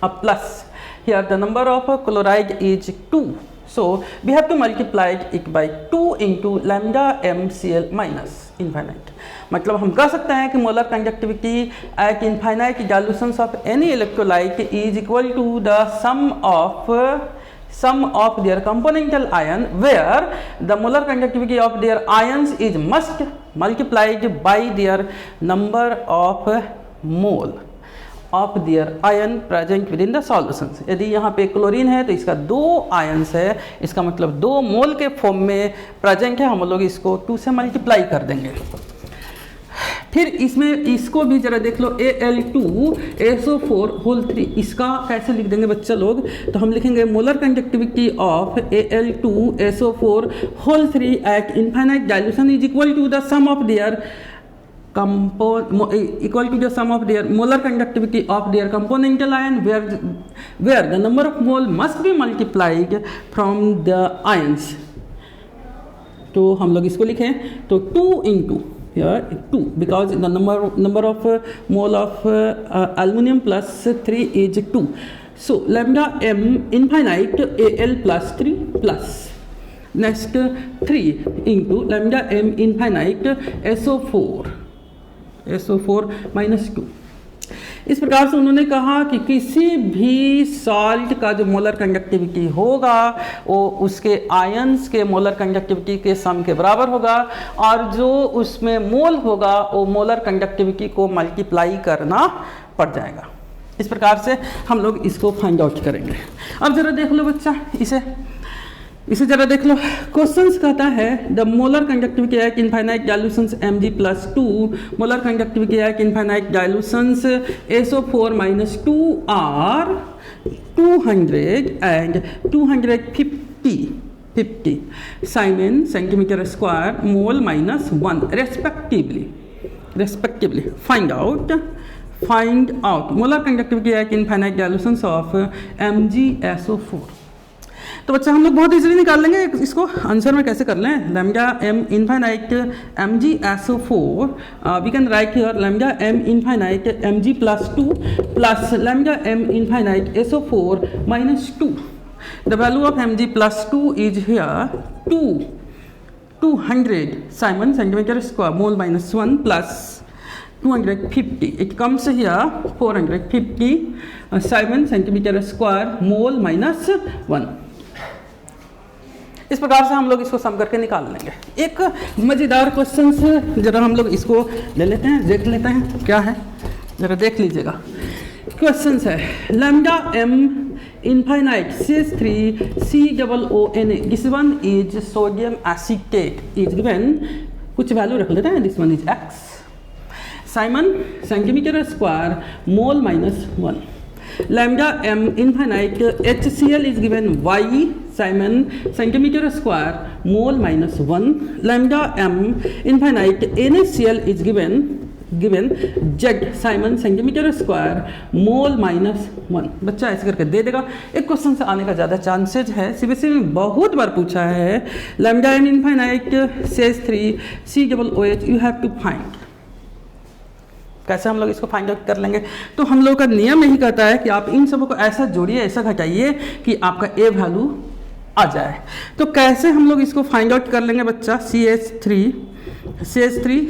अब plus here the number of chloride is 2, so we have to multiply it by 2 into lambda MCl minus infinite। मतलब हम कह सकते हैं कि molar conductivity at infinite dilutions of any electrolyte is equal to the sum of their componental ion, where the molar conductivity of their ions is must multiplied by their number of mole of their ion present within the solutions। यदि यहाँ पे chlorine है तो इसका 2 ions है, इसका मतलब 2 मोल के फॉर्म में प्रेजेंट है, हम लोग इसको 2 से मल्टीप्लाई कर देंगे। फिर इसमें इसको भी जरा देख लो, Al2SO4 होल 3, इसका कैसे लिख देंगे बच्चा लोग, तो हम लिखेंगे molar conductivity of Al2SO4 whole 3 at infinite dilution is equal to the sum of their molar conductivity of their componental ion, where the number of mole must be multiplied from the ions। तो हम लोग इसको लिखें तो 2 into here 2 because the number of mole of aluminum plus 3 is 2, so lambda m infinite Al plus 3 plus next 3 into lambda m infinite SO4 minus 2। इस प्रकार से उन्होंने कहा कि किसी भी सॉल्ट का जो मोलर कंडक्टिविटी होगा वो उसके आयंस के मोलर कंडक्टिविटी के सम के बराबर होगा, और जो उसमें मोल होगा वो मोलर कंडक्टिविटी को मल्टीप्लाई करना पड़ जाएगा। इस प्रकार से हम लोग इसको फाइंड आउट करेंगे। अब जरा देख लो बच्चा, इसे जरा देख लो। क्वेश्चंस कहता है the molar conductivity at infinite dilutions Mg plus 2, molar conductivity at infinite dilutions SO4 minus 2 are 200 and 250 siemens centimetre square mole minus 1 respectively. Find out molar conductivity at infinite dilutions of MgSO4। तो बच्चा हम लोग बहुत easily निकाल लेंगे इसको। Answer में कैसे कर लें, lambda m infinite MgSO4 we can write here lambda m infinite Mg plus 2 plus lambda m infinite SO4 minus 2। The value of Mg plus 2 is here 200 siemens centimetre square mole minus 1 plus 250 it comes here 450 siemens centimetre square mole minus 1। इस प्रकार से हम लोग इसको सम करके निकाल लेंगे। एक मज़ेदार क्वेश्चन से जरा हम लोग इसको ले लेते हैं, देख लेते हैं क्या है, जरा देख लीजिएगा। क्वेश्चन है lambda m infinite CH3COONA, this one is sodium acetate is given, कुछ वैल्यू रख लेते हैं, this one is x, siemens centimetre square mole minus 1। Lambda M infinite HCl is given y Simon centimeter square mole minus 1, lambda m infinite NaCl is given Z Simon centimeter square mole minus 1। बच्चा ऐसे करके दे देगा। एक question से आने का ज़्यादा chances है, सीबीएसई में बहुत बार पूछा है। Lambda M infinite CH3 COOH you have to find. कैसे हम लोग इसको फाइंड आउट कर लेंगे? तो हम लोग का नियम यही कहता है कि आप इन सबों को ऐसा जोड़िए, ऐसा घटाइए कि आपका ए वैल्यू आ जाए। तो कैसे हम लोग इसको फाइंड आउट कर लेंगे बच्चा? CH3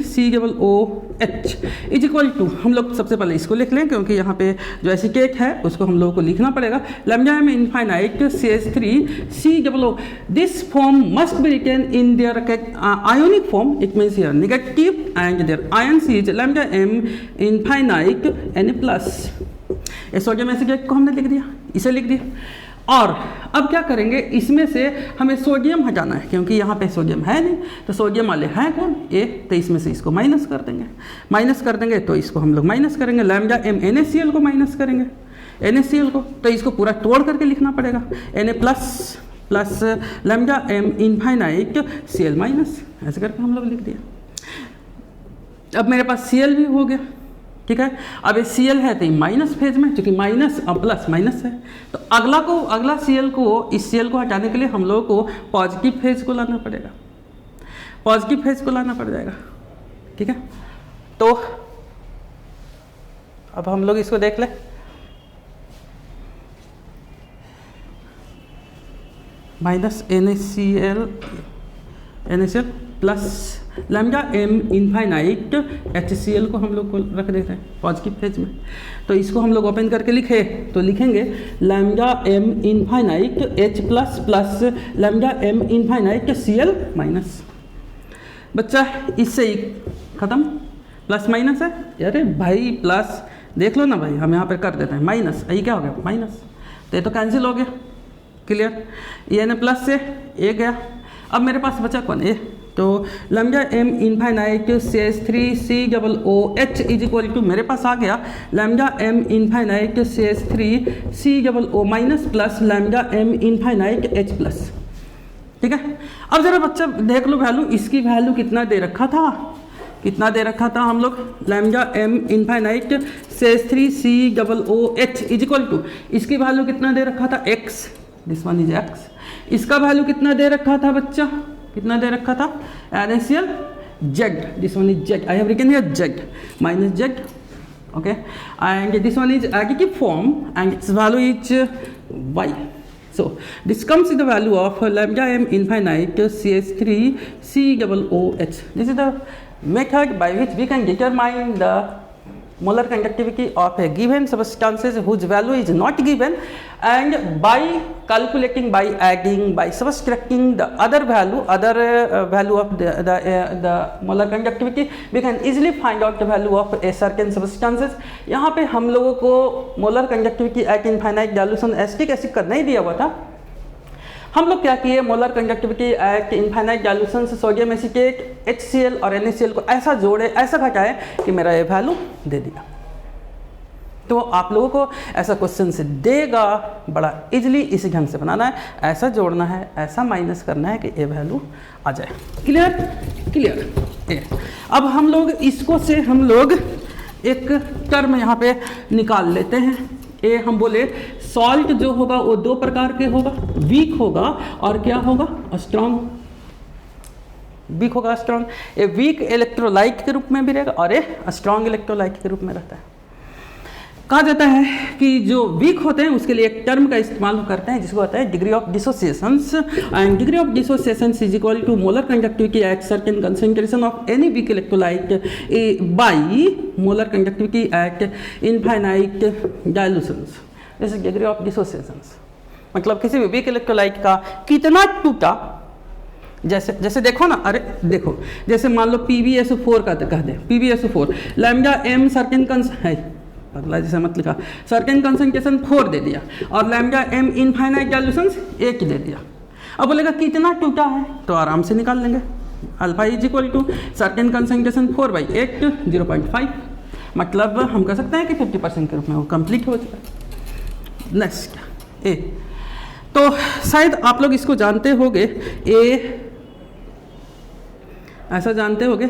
COOH is equal to, हम लोग सबसे पहले इसको लिख लें क्योंकि यहाँ पे जो एसीटेट है उसको हम लोगों को लिखना पड़ेगा। Lambda M infinite CH3 COOH this form must be written in their ionic form, it means here negative and their ions is lambda M infinite Na+। Sodium acetate को हमने लिख दिया, इसे लिख दिया। और अब क्या करेंगे, इसमें से हमें सोडियम हटाना है क्योंकि यहाँ पे सोडियम है नहीं, तो सोडियम वाले हैं कौन? ए, तो इसमें से इसको माइनस कर देंगे। माइनस कर देंगे तो इसको हम लोग माइनस करेंगे, लैम्डा एम NaCl को माइनस करेंगे, NaCl को, तो इसको पूरा तोड़ करके लिखना पड़ेगा Na+ lambda M infinite Cl minus, ऐसे करके हम लोग लिख दिया। अब मेरे पास Cl भी हो गया, ठीक है। अब ये Cl है तो माइनस फेज में, क्योंकि माइनस अब प्लस माइनस है, तो अगला Cl को, इस Cl को हटाने के लिए हम लोगों को पॉजिटिव फेज को लाना पड़ेगा, पॉजिटिव फेज को लाना पड़ जाएगा, ठीक है। तो अब हम लोग इसको देख लें। Minus NaCl plus lambda M infinite HCl को हम लोग को रख देते हैं पॉजिटिव फेज में। तो इसको हम लोग ओपन करके लिखे तो लिखेंगे lambda M infinite H+ lambda M infinite Cl minus. बच्चा इससे ही खत्म, प्लस माइनस है, अरे भाई प्लस देख लो ना भाई, हम यहाँ पे कर देते हैं माइनस, ये क्या हो गया माइनस, तो ये तो कैंसिल हो गया, क्लियर। ये ना प्लस से ए गया, अब मेरे पास बचा कौन? ए। तो lambda M infinite CH3 COOH is equal to मेरे पास आ गया lambda M infinite CH3 COO minus plus lambda M infinite H+, ठीक है। अब जरा बच्चा देख लो वैल्यू, इसकी वैल्यू कितना दे रखा था, कितना दे रखा था हम लोग? Lambda M infinite CH3 COOH is equal to, इसकी वैल्यू कितना दे रखा था? x, this one is x। इसका वैल्यू कितना दे रखा था बच्चा? कितना दे रखा था? NaCl Z, this one is Z, I have written here Z minus Z, okay, and this one is additive form and it's value is y। So this comes with the value of lambda m infinite CH3 COOH. This is the method by which we can determine the molar conductivity of a given substances whose value is not given, and by calculating, by adding, by subtracting the other value of the molar conductivity, we can easily find out the value of a certain substances। यहाँ पे हम लोगों को molar conductivity at infinite dilution acetic acid का नहीं दिया हुआ था। हम लोग क्या किए, molar conductivity at infinite dilution से सोडियम एसीटेट HCl और NaCl को ऐसा जोड़े, ऐसा घटाए कि मेरा ये वैल्यू दे दिया। तो आप लोगों को ऐसा क्वेश्चन से देगा, बड़ा इजीली इसी ढंग से बनाना है, ऐसा जोड़ना है, ऐसा माइनस करना है कि ये वैल्यू आ जाए। Clear clear. अब हम लोग इसको से हम लोग एक टर्म यहाँ पे निकाल लेते हैं। ए हम बोले सॉल्ट जो होगा वो दो प्रकार के होगा, वीक होगा और क्या होगा? स्ट्रॉन्ग। वीक होगा स्ट्रॉन्ग, ए वीक इलेक्ट्रोलाइट के रूप में भी रहेगा और ए स्ट्रॉन्ग इलेक्ट्रोलाइट के रूप में रहता है। कहा जाता है कि जो वीक होते हैं उसके लिए एक टर्म का इस्तेमाल करते हैं जिसको कहते हैं degree of dissociations, and degree of dissociations is equal to molar conductivity at certain concentration of any weak electrolyte by molar conductivity at infinite dilutions. This is degree of dissociations, मतलब किसी भी वीक इलेक्ट्रोलाइट का कितना टूटा, जैसे देखो ना, अरे देखो जैसे मान लो PbSO4 का कह दे, PbSO4 लैम्डा m सर्टेन है, अगला जैसे मत लिखा, सर्टेन कंसंट्रेशन 4 दे दिया और लैम्डा m इनफाइनाइट डाइल्यूशंस 8 दे दिया। अब बोलेगा कितना टूटा है, तो आराम से निकाल लेंगे। Alpha is equal to certain concentration 4/8 0.5, मतलब हम कह सकते हैं कि 50% के रूप में वो कंप्लीट हो चुका है। नेक्स्ट ए, तो शायद आप लोग इसको जानते होंगे, ए ऐसा जानते होंगे,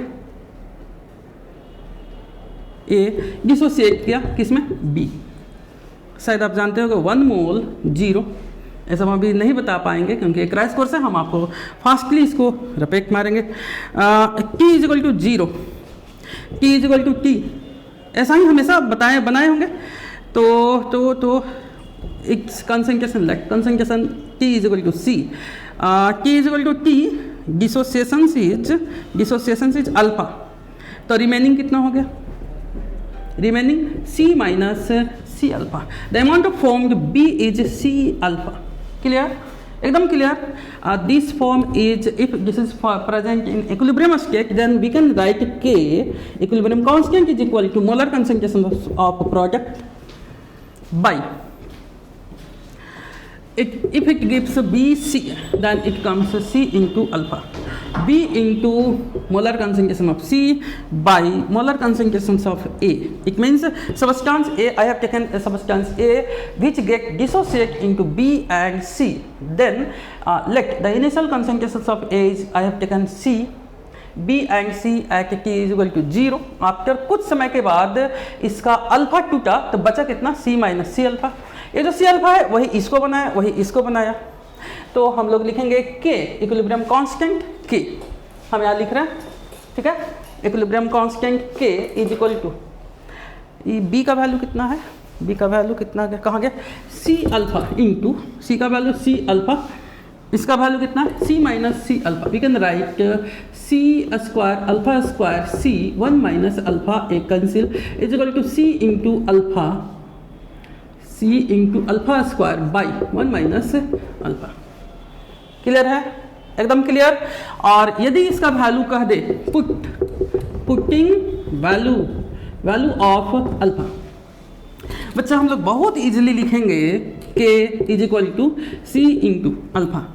ए डिसोसिएट किया किसमें, बी। शायद आप जानते होंगे 1 मोल 0, ऐसा हम अभी नहीं बता पाएंगे क्योंकि क्रैश कोर्स है, हम आपको फास्टली इसको रिपीट मारेंगे। T is equal to 0, T is equal to T, ऐसा ही हमेशा बनाए होंगे। तो it's concentration let concentration T is equal to C, T is equal to T, dissociation is alpha, तो रिमेनिंग कितना हो गया, remaining C minus C alpha, the amount of formed B is C alpha. Clear, एकदम clear. This form is, if this is present in equilibrium state, then we can write K equilibrium constant is equal to molar concentration of product by, if it gives BC, then it comes C into alpha, B into molar concentration of C by molar concentrations of A. It means substance A, I have taken a substance A which get dissociate into B and C. Then let the initial concentrations of A is, I have taken C, B and C at T is equal to 0. After कुछ समय के बाद इसका alpha टूटा तो बचा कितना, C minus C alpha. ये जो C अल्फा है वही इसको बनाया, वही इसको बनाया, तो हम लोग लिखेंगे K इक्विलिब्रियम कांस्टेंट K, हम यहाँ लिख रहे हैं, ठीक है। Equilibrium constant K is equal to, B का वैल्यू कितना है, B का वैल्यू कितना गया, कहाँ गया, C अल्फा इंटू, C का वैल्यू C अल्फा, इसका वैल्यू कितना है, C minus C alpha. We can write C square alpha square C 1 minus alpha एक cancel is equal to C into alpha, C into alpha square by 1 minus alpha. Clear है, एकदम clear. और यदि इसका value कह दे, putting value of alpha, बच्चा हम लोग बहुत इजीली लिखेंगे K is equal to C into alpha,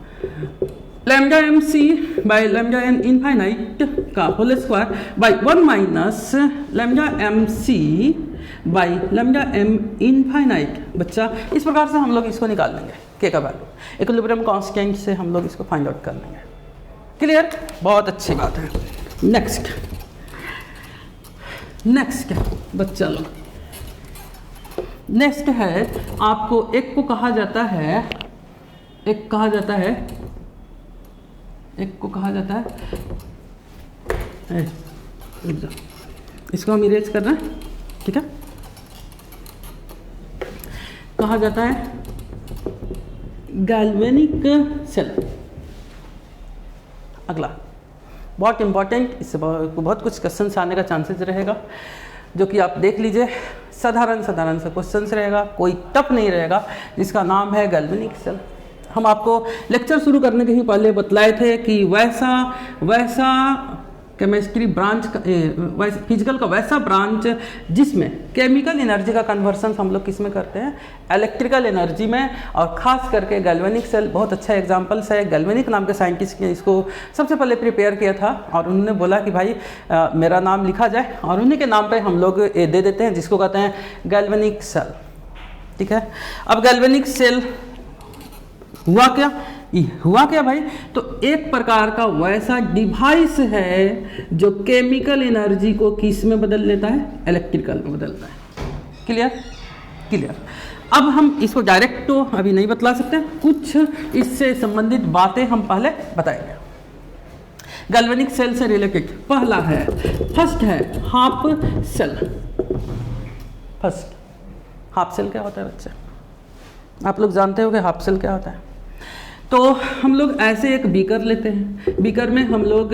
lambda M C by lambda N infinite का whole square by 1 minus lambda M C by lambda M infinite. बच्चा इस प्रकार से हम लोग इसको निकाल लेंगे, K का वैल्यू इक्विलिब्रियम कांस्टेंट से हम लोग इसको फाइंड आउट कर लेंगे। क्लियर, बहुत अच्छी बात है। नेक्स्ट बच्चा लोग, नेक्स्ट है आपको, एक को कहा जाता है, इसको हम इरेज कर रहे हैं, ठीक है, कहा जाता है गैल्वेनिक सेल। अगला बहुत इंपॉर्टेंट, इससे बहुत कुछ क्वेश्चन आने का चांसेस रहेगा, जो कि आप देख लीजिए, साधारण सा क्वेश्चन रहेगा, कोई टफ नहीं रहेगा, जिसका नाम है गैल्वेनिक सेल। हम आपको लेक्चर शुरू करने के ही पहले बतलाए थे कि वैसा केमिस्ट्री ब्रांच का, फिजिकल का वैसा ब्रांच जिसमें केमिकल एनर्जी का कन्वर्सन हम लोग किस में करते हैं, इलेक्ट्रिकल एनर्जी में, और ख़ास करके गैल्वेनिक सेल बहुत अच्छा एग्जांपल्स है। गैल्वेनिक नाम के साइंटिस्ट ने इसको सबसे पहले प्रिपेयर किया था, और उन्होंने बोला कि भाई मेरा नाम लिखा जाए, और उन्हीं के नाम पे हम लोग दे देते हैं, जिसको कहते हैं गैल्वेनिक सेल, ठीक है। अब गैल्वेनिक सेल हुआ क्या भाई, तो एक प्रकार का वैसा डिवाइस है जो केमिकल एनर्जी को किस में बदल लेता है, इलेक्ट्रिकल में बदलता है। क्लियर। अब हम इसको डायरेक्ट तो अभी नहीं बतला सकते, कुछ इससे संबंधित बातें हम पहले बताएंगे। गैल्वेनिक सेल से रिलेटेड फर्स्ट है हाफ सेल। हाफ सेल क्या होता है बच्चे, आप लोग जानते हो कि हाफ सेल क्या होता है। तो हम लोग ऐसे एक बीकर लेते हैं, बीकर में हम लोग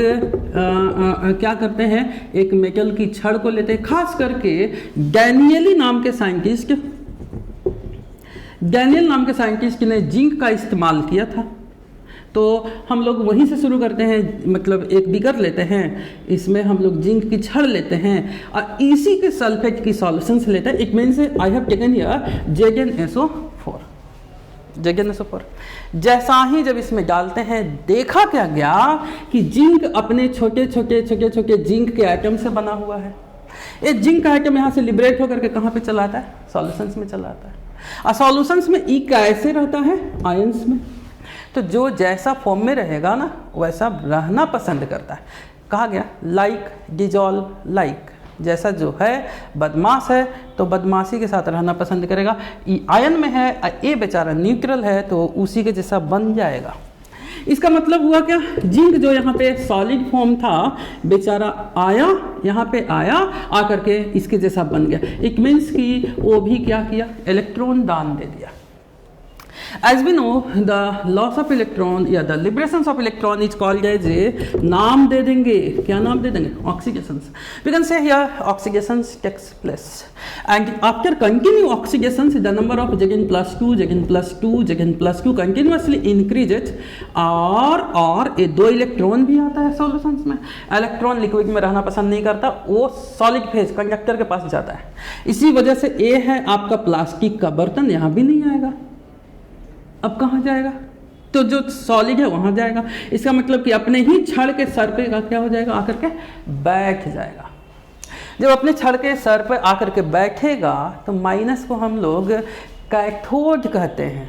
क्या करते हैं, एक मेटल की छड़ को लेते हैं। खास करके डैनियल नाम के साइंटिस्ट ने जिंक का इस्तेमाल किया था, तो हम लोग वहीं से शुरू करते हैं। मतलब एक बीकर लेते हैं, इसमें हम लोग जिंक की छड़ लेते हैं और इसी के सल्फेट की सॉल्यूशंस लेते हैं। It means I have taken here ZnSO4। जैसा ही जब इसमें डालते हैं, देखा क्या गया कि जिंक अपने छोटे छोटे जिंक के आइटम से बना हुआ है। ये जिंक का आइटम यहाँ से लिबरेट होकर के कहाँ पे चला आता है, सॉल्यूशंस में चला आता है। सॉल्यूशंस में ई कैसे रहता है? आयंस में। तो जो जैसा फॉर्म में रहेगा ना वैसा रहना पसंद करता है। कहा गया लाइक डिजॉल्व लाइक, जैसा जो है बदमाश है तो बदमाशी के साथ रहना पसंद करेगा। ई आयन में है, ए बेचारा न्यूट्रल है तो उसी के जैसा बन जाएगा। इसका मतलब हुआ क्या? जिंक जो यहाँ पे सॉलिड फॉर्म था बेचारा आया, यहाँ पे आया, आकर के इसके जैसा बन गया। इट मीन्स कि वो भी क्या किया? इलेक्ट्रॉन दान दे दिया। As we know, the loss of electron या the liberations of electron is called as a, नाम दे देंगे, क्या नाम दे देंगे? Oxidations. We can say here oxidations takes place, and after continue oxidations, the number of Zn plus 2, Zn plus 2, Zn plus 2 continuously increases, और ये दो electron भी आता है सॉल्यूशंस में। इलेक्ट्रॉन लिक्विड में रहना पसंद नहीं करता, वो सॉलिड फेज कंडक्टर के पास जाता है। इसी वजह से ये है आपका प्लास्टिक का बर्तन, यहाँ भी नहीं आएगा। अब कहाँ जाएगा? तो जो सॉलिड है वहां जाएगा। इसका मतलब कि अपने ही छड़ के सर पे क्या हो जाएगा? आकर के बैठ जाएगा। जब अपने छड़ के सर पे आकर के बैठेगा तो माइनस को हम लोग कैथोड कहते हैं।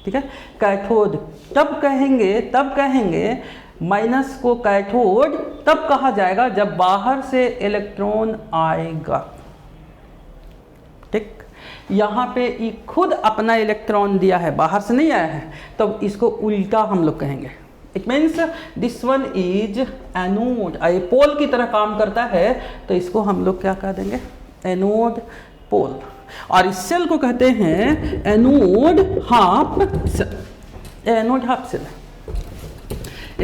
ठीक है, कैथोड तब कहेंगे माइनस को कैथोड तब कहा जाएगा जब बाहर से इलेक्ट्रॉन आएगा। ठीक, यहाँ पे ये खुद अपना इलेक्ट्रॉन दिया है, बाहर से नहीं आया है, तब इसको उल्टा हम लोग कहेंगे। It means this one is anode, ये पोल की तरह काम करता है, तो इसको हम लोग क्या कह देंगे? Anode pole. और इस सेल को कहते हैं anode half cell. Anode half cell,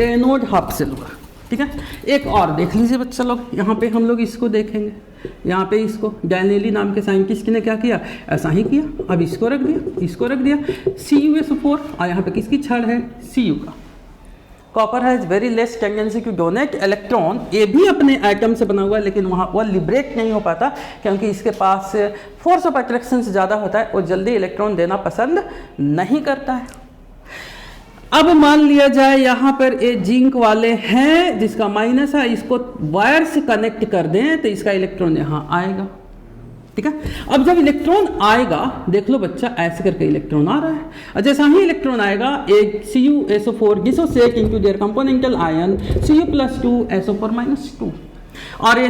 anode half cell हुआ। ठीक है, एक और देख लीजिए बच्चा लोग, यहाँ पे हम लोग इसको देखेंगे। यहाँ पे इसको गैलीली नाम के साइंटिस्ट ने क्या किया? ऐसा ही किया। अब इसको रख दिया, इसको रख दिया, CuSO4, और यहाँ पे किसकी छड़ है? Cu का। Copper has very less tendency to donate electron, ये भी अपने एटम से बना हुआ है, लेकिन वहाँ वह लिबरेट नहीं हो पाता क्योंकि इसके पास फोर्स ऑफ अट्रैक्शन ज़्यादा होता है, वो जल्दी इलेक्ट्रॉन देना पसंद नहीं करता है। अब मान लिया जाए यहाँ पर ये जिंक वाले हैं जिसका माइनस है, इसको वायर से कनेक्ट कर दें तो इसका इलेक्ट्रॉन यहाँ आएगा। ठीक है, अब जब इलेक्ट्रॉन आएगा, देख लो बच्चा, ऐसे करके इलेक्ट्रॉन आ रहा है, और जैसा ही इलेक्ट्रॉन आएगा एक CuSO4 dissociate into their componental ion Cu+2SO4-2, और ये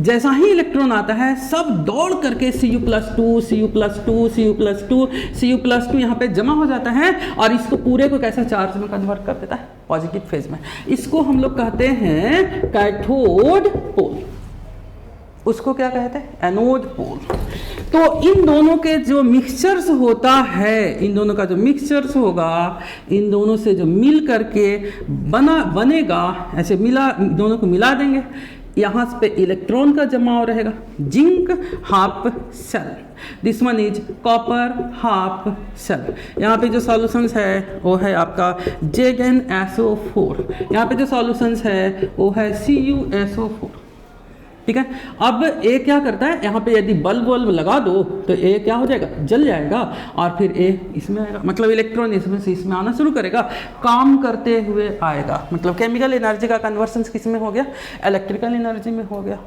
जैसा ही इलेक्ट्रॉन आता है सब दौड़ करके Cu+2 यहाँ पे जमा हो जाता है, और इसको पूरे को कैसा चार्ज में कन्वर्ट कर देता है? पॉजिटिव फेज में। इसको हम लोग कहते हैं कैथोड पोल। उसको क्या कहते हैं? एनोड पोल। तो इन दोनों के जो मिक्सचर्स होता है, इन दोनों का जो मिक्सचर्स होगा, इन दोनों से जो मिल करके बनेगा, ऐसे दोनों को मिला देंगे, यहाँ पे इलेक्ट्रॉन का जमाव रहेगा। Zinc half cell, this one is copper half cell. यहाँ पे जो सॉल्यूशंस है वो है आपका ZnSO4, यहाँ पे जो सॉल्यूशंस है वो है CuSO4। ठीक है, अब ए क्या करता है? यहाँ पे यदि बल्ब लगा दो तो ए क्या हो जाएगा? जल जाएगा, और फिर ए इसमें आएगा, मतलब इलेक्ट्रॉन इसमें से इसमें आना शुरू करेगा, काम करते हुए आएगा। मतलब केमिकल एनर्जी का कन्वर्सन किस में हो गया? इलेक्ट्रिकल एनर्जी में हो गया।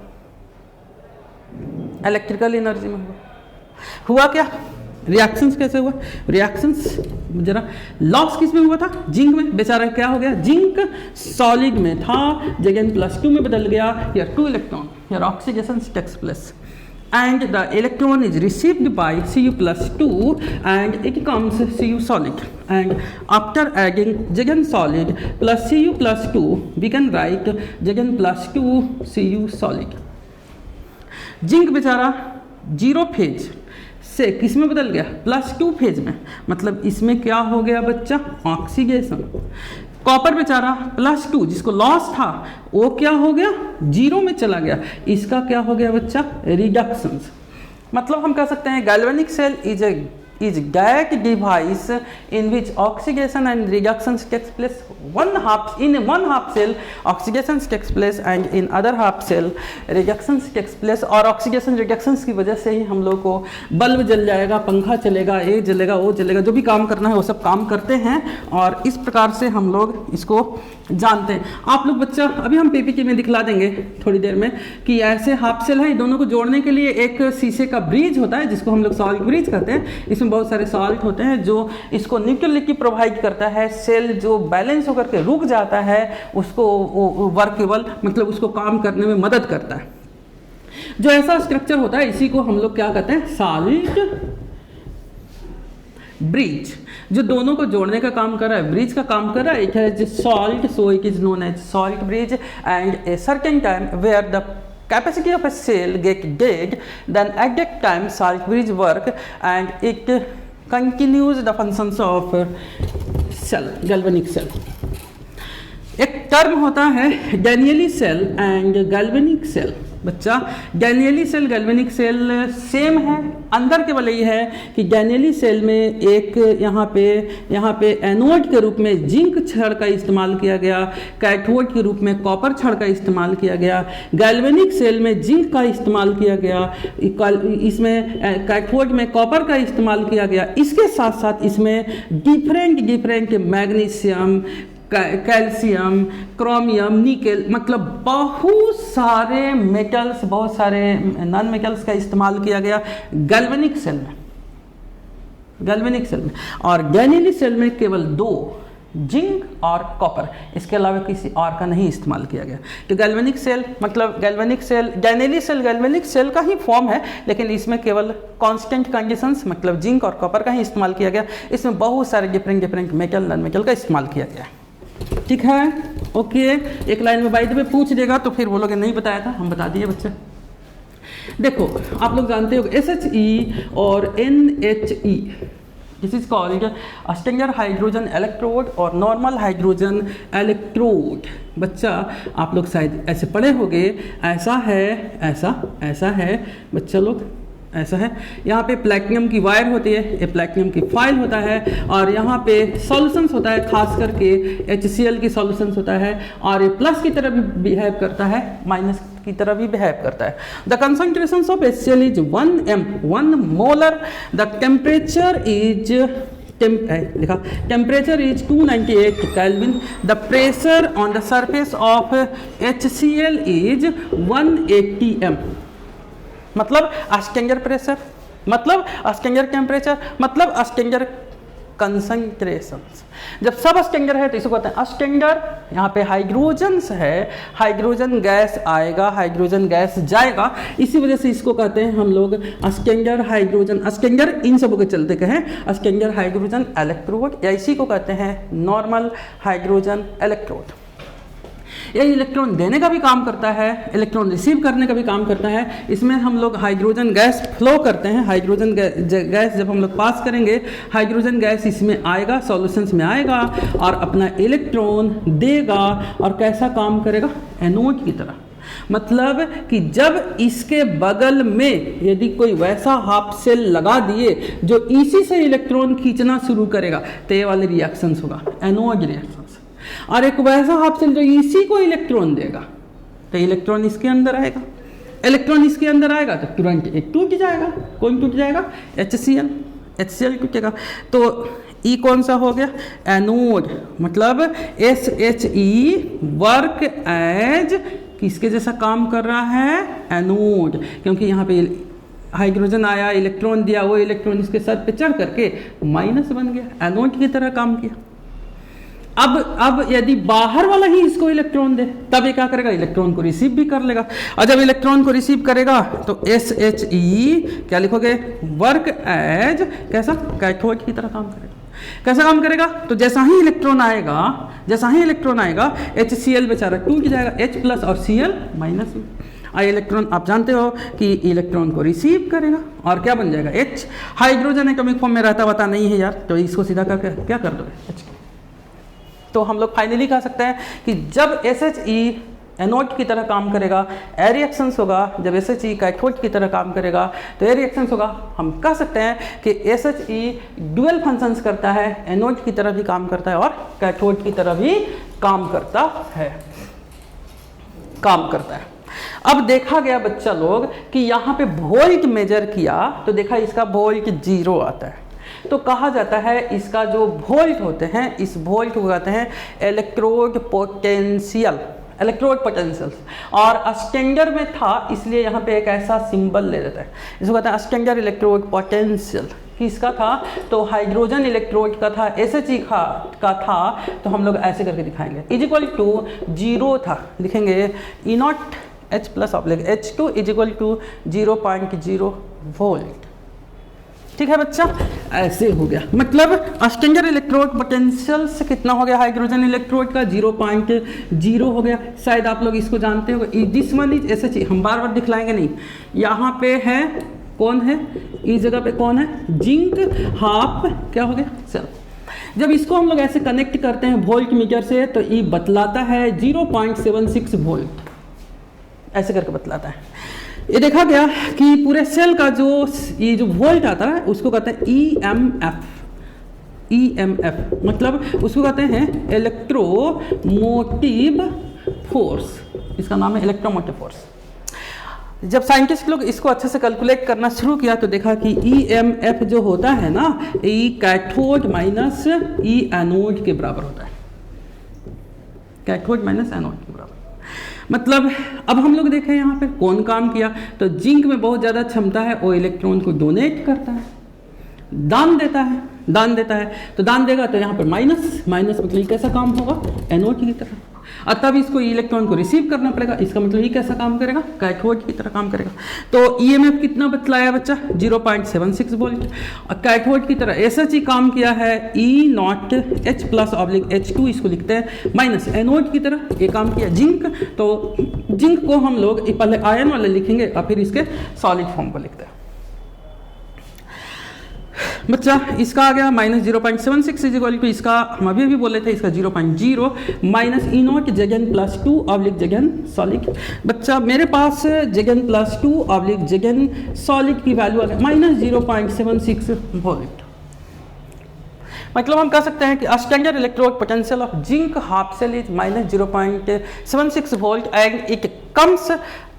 इलेक्ट्रिकल एनर्जी में हुआ क्या? रिएक्शंस कैसे हुआ? रिएक्शंस जरा लॉस किस में हुआ था? जिंक में। बेचारा क्या हो गया? जिंक सॉलिड में था, Zn+2 में बदल गया, या 2 इलेक्ट्रॉन, या oxidation takes place, and the electron is received by Cu+2 and it becomes Cu solid, and after adding Zn solid plus Cu+2 we can write Zn+2 Cu solid। Zinc बेचारा zero phase से किस में बदल गया? +2 phase में। मतलब इसमें क्या हो गया बच्चा? ऑक्सीडेशन। कॉपर बेचारा +2 जिसको लॉस था वो क्या हो गया? जीरो में चला गया। इसका क्या हो गया बच्चा? रिडक्शंस। मतलब हम कह सकते हैं galvanic cell is that device in which oxidation and reductions takes place in one half cell oxidations takes place and in other half cell reductions takes place। और oxidation reductions की वजह से ही हम लोग को बल्ब जल जाएगा, पंखा चलेगा, ये जलेगा, वो जलेगा, जो भी काम करना है वो सब काम करते हैं, और इस प्रकार से हम लोग इसको जानते हैं। आप लोग बच्चा अभी हम PPT में दिखला देंगे थोड़ी देर में कि ऐसे हाफ सेल है, दोनों को जोड़ने के लिए एक शीशे का ब्रिज होता है जिसको हम लोग सॉलिड ब्रिज कहते हैं। इसमें इसमें बहुत सारे सॉल्ट होते हैं जो इसको न्यूट्रलिटी प्रोवाइड करता है। सेल जो बैलेंस होकर के रुक जाता है उसको वर्केबल मतलब उसको काम करने में मदद करता है। जो ऐसा स्ट्रक्चर होता है इसी को हम लोग क्या कहते हैं, सॉल्ट ब्रिज, जो दोनों को जोड़ने का काम कर रहा है, ब्रिज का काम कर रहा है। It has salt, so it is known as salt bridge. And a certain time where the capacity of a cell get dead, then at that time salt bridge work and it continues the functions of cell, galvanic cell। एक term होता है डैनियली cell and galvanic cell. बच्चा डैनियली cell galvanic cell same है, अंदर केवल ये है कि डैनियली सेल में एक यहाँ पे एनोड के रूप में जिंक छड़ का इस्तेमाल किया गया, कैथोड के रूप में कॉपर छड़ का इस्तेमाल किया गया। गैल्वेनिक सेल में जिंक का इस्तेमाल किया गया, इसमें कैथोड में कॉपर का इस्तेमाल किया गया। इसके साथ साथ इसमें different magnesium, calcium, chromium, nickel मतलब बहुत सारे मेटल्स, बहुत सारे नॉन मेटल्स का इस्तेमाल किया गया गैल्वेनिक सेल में। और डैनियली सेल में केवल 2, जिंक और कॉपर, इसके अलावा किसी और का नहीं इस्तेमाल किया गया। तो गैल्वेनिक सेल मतलब डैनियली सेल गैल्वेनिक सेल का ही फॉर्म है, लेकिन इसमें केवल कांस्टेंट कंडीशंस मतलब जिंक और कॉपर का ही इस्तेमाल किया गया। इसमें बहुत सारे डिफरेंट मेटल, नॉन मेटल का इस्तेमाल किया गया। ठीक है, ओके। एक लाइन में बाय द वे पूछ देगा तो फिर बोलोगे नहीं बताया था, हम बता दिए बच्चे। देखो आप लोग जानते हो SHE और NHE, this is called standard hydrogen electrode और नॉर्मल हाइड्रोजन इलेक्ट्रोड। बच्चा आप लोग शायद ऐसे पढ़े होंगे, ऐसा है बच्चा लोग, ऐसा है। यहाँ पे प्लैटिनम की वायर होती है, ये प्लैटिनम की फाइल होता है, और यहाँ पे सॉल्यूशंस होता है, खास करके HCl की सॉल्यूशंस होता है, और ये प्लस की तरह भी बिहेव करता है, माइनस की तरह भी बिहेव करता है। The concentration of HCl is 1 molar. The temperature is temperature is 298 kelvin. The pressure on the surface of HCl is 180 m। मतलब स्टैंडर्ड प्रेशर, मतलब स्टैंडर्ड टेम्परेचर, मतलब स्टैंडर्ड कंसंट्रेशन। जब सब स्टैंडर्ड है तो इसको कहते हैं स्टैंडर्ड। यहाँ पे हाइड्रोजन्स है, हाइड्रोजन गैस आएगा, हाइड्रोजन गैस जाएगा, इसी वजह से इसको कहते हैं हम लोग स्टैंडर्ड हाइड्रोजन। स्टैंडर्ड इन सबों के चलते कहें स्टैंडर्ड हाइड्रोजन इलेक्ट्रोड, या इसी को कहते हैं नॉर्मल हाइड्रोजन इलेक्ट्रोड। ये इलेक्ट्रॉन देने का भी काम करता है, इलेक्ट्रॉन रिसीव करने का भी काम करता है। इसमें हम लोग हाइड्रोजन गैस फ्लो करते हैं, हाइड्रोजन गैस जब हम लोग पास करेंगे, हाइड्रोजन गैस इसमें आएगा, सॉल्यूशंस में आएगा और अपना इलेक्ट्रॉन देगा। और कैसा काम करेगा, एनोड की तरह। मतलब कि जब इसके बगल में यदि कोई वैसा हाफ सेल लगा दिए जो इसी से इलेक्ट्रॉन खींचना शुरू करेगा तो ये वाले रिएक्शंस होगा, एनोड रिएक्शंस। और एक वैसा हाफ सेल जो इसी को इलेक्ट्रॉन देगा तो इलेक्ट्रॉन इसके अंदर आएगा, इलेक्ट्रॉन इसके अंदर आएगा तो तुरंत एक टूट जाएगा। कौन टूट जाएगा, HCl टूटेगा। तो E कौन सा हो गया, एनोड। मतलब SHE वर्क एज किसके जैसा काम कर रहा है, एनोड, क्योंकि यहाँ पे हाइड्रोजन आया, इलेक्ट्रॉन दिया, वो इलेक्ट्रॉन इसके सर पे चढ़ करके माइनस बन गया, एनोड की तरह काम किया। अब यदि बाहर वाला ही इसको इलेक्ट्रॉन दे तब ये क्या करेगा, इलेक्ट्रॉन को रिसीव भी कर लेगा। और जब इलेक्ट्रॉन को रिसीव करेगा तो SHE क्या लिखोगे, वर्क एज कैसा, कैथोड की तरह काम करेगा। कैसा काम करेगा, तो जैसा ही इलेक्ट्रॉन आएगा HCl बेचारा टूट जाएगा, H प्लस और Cl माइनस में। इलेक्ट्रॉन आप जानते हो कि इलेक्ट्रॉन को रिसीव करेगा और क्या बन जाएगा, H। हाइड्रोजन एटॉमिक फॉर्म में रहता पता नहीं है यार, तो इसको सीधा करके क्या कर दोगे, H। तो हम लोग फाइनली कह सकते हैं कि जब SHE एनोड की तरह काम करेगा ए रिएक्शंस होगा, जब SHE कैथोड की तरह काम करेगा तो ए रिएक्शंस होगा। हम कह सकते हैं कि SHE डुअल फंक्शंस करता है, एनोड की तरह भी काम करता है और कैथोड की तरह भी काम करता है। अब देखा गया बच्चा लोग कि यहाँ पे वोल्ट मेजर किया तो देखा इसका वोल्ट 0 आता है। तो कहा जाता है इसका जो वोल्ट होते हैं, इस वोल्ट को कहते हैं इलेक्ट्रोड पोटेंशियल, और स्टैंडर्ड में था इसलिए यहाँ पे एक ऐसा सिंबल ले देता है, इसको कहते हैं स्टैंडर्ड इलेक्ट्रोड पोटेंशियल। किसका था, तो हाइड्रोजन इलेक्ट्रोड का था, SHE का था, तो हम लोग ऐसे करके दिखाएंगे। इज इक्वल टू 0 था, लिखेंगे E nought H plus oblique H2 is equal to 0.0 volt. ठीक है बच्चा, ऐसे हो गया। मतलब अस्टेंजर इलेक्ट्रोड पोटेंशियल से कितना हो गया हाइड्रोजन इलेक्ट्रोड का 0.0 हो गया। शायद आप लोग इसको जानते हो, दिस वन इज SHE, हम बार बार दिखलाएंगे नहीं। यहाँ पे है कौन है, इस जगह पे कौन है, जिंक, हाफ क्या हो गया सेल्फ। जब इसको हम लोग ऐसे कनेक्ट करते हैं वोल्ट मीटर से, तो ये बतलाता है 0.76 वोल्ट, ऐसे करके बतलाता है। ये देखा गया कि पूरे सेल का ये जो वोल्ट आता है उसको कहते हैं EMF, मतलब उसको कहते हैं इलेक्ट्रोमोटिव फोर्स, इसका नाम है इलेक्ट्रोमोटिव फोर्स। जब साइंटिस्ट लोग इसको अच्छे से कैलकुलेट करना शुरू किया तो देखा कि EMF जो होता है ना, E cathode minus E anode के बराबर होता है, कैथोड माइनस एनोड के बराबर। मतलब अब हम लोग देखें यहाँ पे कौन काम किया, तो जिंक में बहुत ज़्यादा क्षमता है, वो इलेक्ट्रॉन को डोनेट करता है, दान देता है, तो दान देगा तो यहाँ पर माइनस मतलब कैसा काम होगा, एनोड की तरह। और तब इसको इलेक्ट्रॉन को रिसीव करना पड़ेगा, इसका मतलब ये कैसा काम करेगा, कैथोड की तरह काम करेगा। तो EMF कितना बतलाया बच्चा, 0.76 वोल्ट। और कैथोड की तरह SHE काम किया है E nought H plus oblique H2, इसको लिखते हैं माइनस। एनोड की तरह ये काम किया जिंक, तो जिंक को हम लोग पहले आयन वाले लिखेंगे और फिर इसके सॉलिड फॉर्म को लिखते हैं। बच्चा इसका आ गया माइनस 0.76 इज इक्वल टू, इसका हम अभी बोले थे, इसका 0.0 माइनस E नॉट जगन प्लस 2 ऑब्लिक जगन सॉलिड। बच्चा मेरे पास जगन प्लस 2 ऑब्लिक जगन सॉलिड की वैल्यू आ गया माइनस 0.76 वोल्ट। मतलब हम कह सकते हैं कि standard electrode potential of zinc half cell is minus 0.76 volt and it comes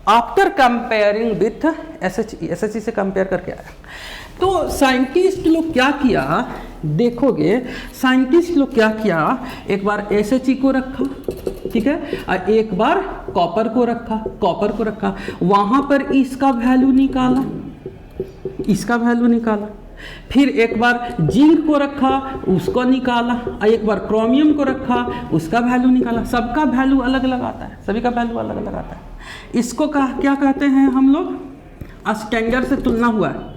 after comparing with SHE से कंपेयर करके आया। तो साइंटिस्ट लोग क्या किया, देखोगे साइंटिस्ट लोग क्या किया, एक बार SHE को रखा, ठीक है, और एक बार कॉपर को रखा, वहां पर इसका वैल्यू निकाला, फिर एक बार जिंक को रखा, उसको निकाला, और एक बार क्रोमियम को रखा, उसका वैल्यू निकाला। सबका वैल्यू अलग अलग आता है, सभी का वैल्यू अलग अलग आता है। इसको क्या कहते हैं हम लोग, स्टैंडर्ड से तुलना हुआ है,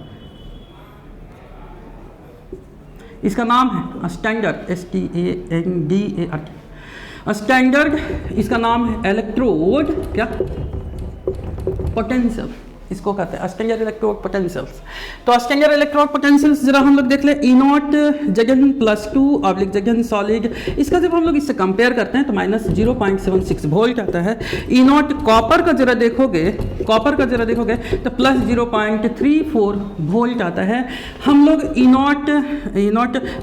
इसका नाम है स्टैंडर्ड, STANDARD। स्टैंडर्ड इसका नाम है इलेक्ट्रोड क्या पोटेंशियल, इसको कहते हैं स्टैंडर्ड इलेक्ट्रोड पोटेंशियल्स। तो स्टैंडर्ड इलेक्ट्रोड पोटेंशियल्स जरा हम लोग देख ले, E नॉट जगन प्लस 2 ऑब्लिक जगन सॉलिड, इसका जब हम लोग इससे कंपेयर करते हैं तो माइनस 0.76 वोल्ट आता है। E नॉट कॉपर का जरा देखोगे तो प्लस 0.34 वोल्ट आता है। हम लोग E not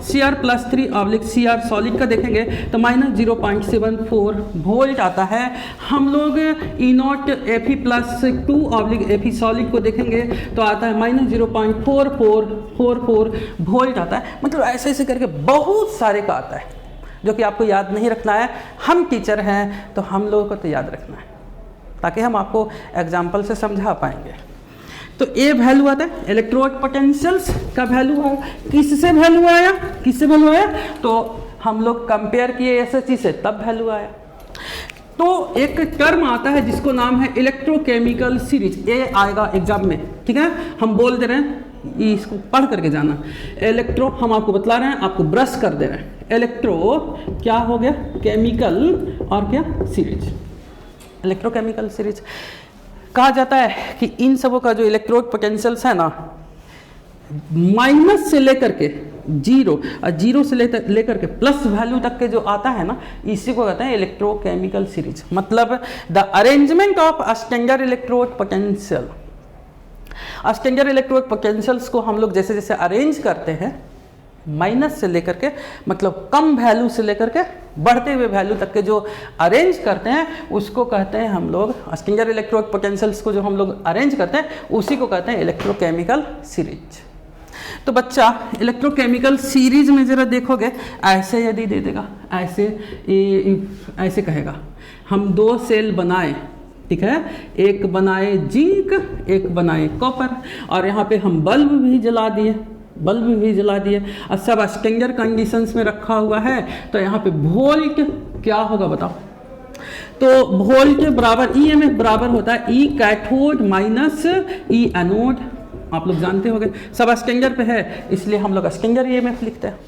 Cr plus 3 oblique Cr solid का देखेंगे तो माइनस 0.74 वोल्ट आता है। हम लोग E not Fe plus 2 oblique Fe solid को देखेंगे तो आता है माइनस 0.4444 वोल्ट आता है। मतलब ऐसे ऐसे करके बहुत सारे का आता है जो कि आपको याद नहीं रखना है। हम टीचर हैं तो हम लोगों को तो याद रखना है ताकि हम आपको एग्जाम्पल से समझा पाएंगे। तो ये वैल्यू आता है इलेक्ट्रोड पोटेंशियल्स का वैल्यू है। किससे वैल्यू आया, तो हम लोग कंपेयर किए SHE से, तब वैल्यू आया। तो एक टर्म आता है जिसको नाम है इलेक्ट्रोकेमिकल सीरीज, ये आएगा एग्जाम में, ठीक है। हम बोल दे रहे हैं, इसको पढ़ करके जाना। इलेक्ट्रो हम आपको बतला रहे हैं, आपको ब्रश कर दे रहे हैं। इलेक्ट्रो क्या हो गया, केमिकल और क्या सीरीज, इलेक्ट्रोकेमिकल सीरीज। कहा जाता है कि इन सबों का जो इलेक्ट्रोड पोटेंशियल्स है ना, माइनस से लेकर के जीरो और जीरो से लेकर के प्लस वैल्यू तक के जो आता है ना, इसी को कहते हैं इलेक्ट्रोकेमिकल सीरीज। मतलब the arrangement of standard electrode potential. Standard electrode potentials को हम लोग जैसे जैसे अरेंज करते हैं, माइनस से लेकर के मतलब कम वैल्यू से लेकर के बढ़ते हुए वैल्यू तक के जो अरेंज करते हैं, उसको कहते हैं हम लोग स्टैंडर्ड इलेक्ट्रोड पोटेंशियल्स को जो हम लोग अरेंज करते हैं उसी को कहते हैं इलेक्ट्रोकेमिकल सीरीज। तो बच्चा इलेक्ट्रोकेमिकल सीरीज में जरा देखोगे, ऐसे यदि दे देगा, ऐसे कहेगा हम दो सेल बनाए, ठीक है, एक बनाए जिंक, एक बनाए कॉपर, और यहाँ पे हम बल्ब भी जला दिए, बल्ब भी जला दिए। और सब स्टैंडर्ड कंडीशंस में रखा हुआ है, तो यहाँ पे वोल्ट क्या होगा बताओ? तो वोल्ट बराबर ईएमएफ बराबर होता है ई कैथोड माइनस ई एनोड। आप लोग जानते होंगे, सब स्टैंडर्ड पे है इसलिए हम लोग स्टैंडर्ड ईएमएफ लिखते हैं।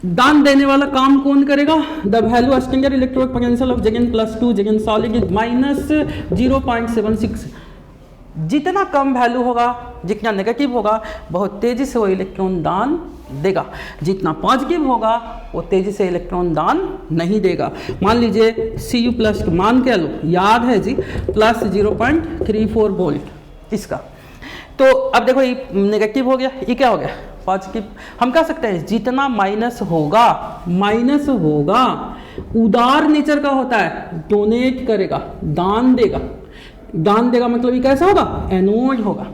दान देने वाला काम कौन करेगा? The value standard electrode potential of जेगन +2 जेगन सॉलिड इज -0.76। जितना कम वैल्यू होगा, जितना नेगेटिव होगा, बहुत तेजी से वो इलेक्ट्रॉन दान देगा। जितना पॉजिटिव होगा वो तेजी से इलेक्ट्रॉन दान नहीं देगा। मान लीजिए Cu+ मान के लो, याद है जी, +0.34 वोल्ट इसका। तो अब देखो ये नेगेटिव हो गया, ये क्या हो गया? पॉजिटिव। हम कह सकते हैं जितना माइनस होगा उदार नेचर का होता है, डोनेट करेगा, दान देगा। दान देगा मतलब ये कैसा होगा? एनोड होगा।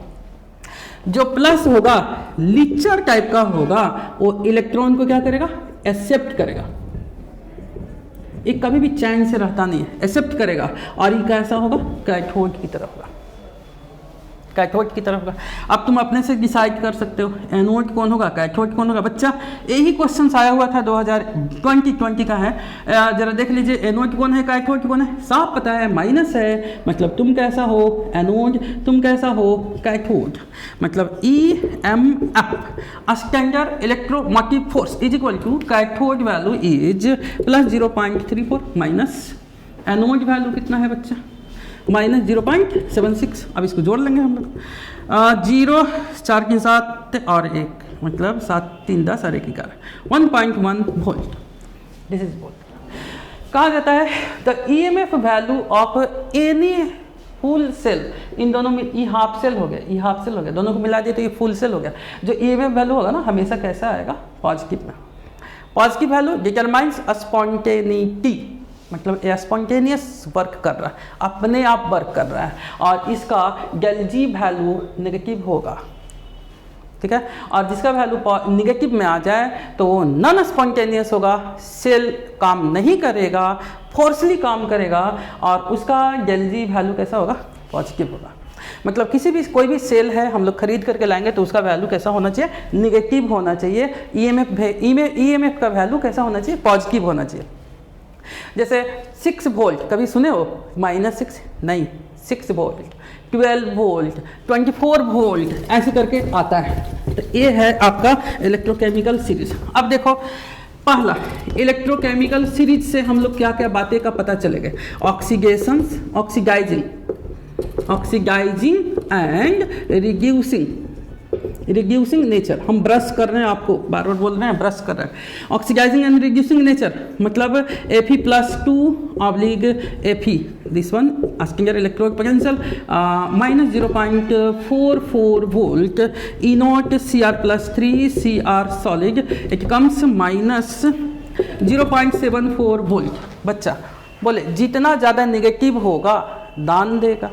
जो प्लस होगा, लीचर टाइप का होगा, वो इलेक्ट्रॉन को क्या करेगा? एक्सेप्ट करेगा। ये कभी भी चैन से रहता नहीं है, एक्सेप्ट करेगा। और ये कैसा होगा? कैथोड की तरफ होगा, कैथोड की तरफ होगा। अब तुम अपने से डिसाइड कर सकते हो एनोड कौन होगा, कैथोड कौन होगा। बच्चा यही क्वेश्चन आया हुआ था 2020 का है, जरा देख लीजिए एनोड कौन है, कैथोड कौन है। साफ पता है माइनस है, मतलब तुम कैसा हो एनोड, तुम कैसा हो कैथोड। मतलब EMF standard electromotive force is equal to cathode value is +0.34 minus anode value कितना है बच्चा? -0.76। अब इसको जोड़ लेंगे हम लोग। 0 4 के 7 और 1 मतलब 7 3 10 और 1 11 1.1 वोल्ट। This is volt. कहा जाता है the EMF value of any full cell. इन दोनों में ई हाफ सेल हो गया, ई हाफ सेल हो गया, दोनों को मिला दिए तो ये फुल सेल हो गया। जो EMF वैल्यू होगा ना हमेशा कैसा आएगा? पॉजिटिव में। पॉजिटिव वैल्यू डिटरमाइंस स्पॉन्टेनिटी, मतलब स्पॉन्टेनियस वर्क कर रहा है, अपने आप वर्क कर रहा है। और इसका डेल्जी वैल्यू नेगेटिव होगा, ठीक है। और जिसका वैल्यू नेगेटिव में आ जाए तो वो नॉन स्पॉन्टेनियस होगा, सेल काम नहीं करेगा, फोर्सली काम करेगा। और उसका डेल्जी वैल्यू कैसा होगा? पॉजिटिव होगा। मतलब किसी भी कोई भी सेल है हम लोग खरीद करके लाएंगे तो उसका वैल्यू कैसा होना चाहिए? नेगेटिव होना चाहिए। EMF का वैल्यू कैसा होना चाहिए? पॉजिटिव होना चाहिए। जैसे 6 वोल्ट कभी सुने हो? -6 नहीं, 6 वोल्ट, 12 वोल्ट, 24 वोल्ट ऐसे करके आता है। तो ये है आपका इलेक्ट्रोकेमिकल सीरीज। अब देखो पहला इलेक्ट्रोकेमिकल सीरीज से हम लोग क्या क्या बातें का पता चलेगा? Oxidation, oxidising and reducing nature. हम ब्रश कर रहे हैं, आपको बार बार बोल रहे हैं ब्रश कर रहे हैं। ऑक्सीडाइजिंग एंड रिड्यूसिंग नेचर मतलब Fe+2 Fe, this one standard electrode potential -0.44 volt, E0 Cr+3 Cr solid, it comes -0.74 volt. बच्चा बोले जितना ज़्यादा नेगेटिव होगा दान देगा,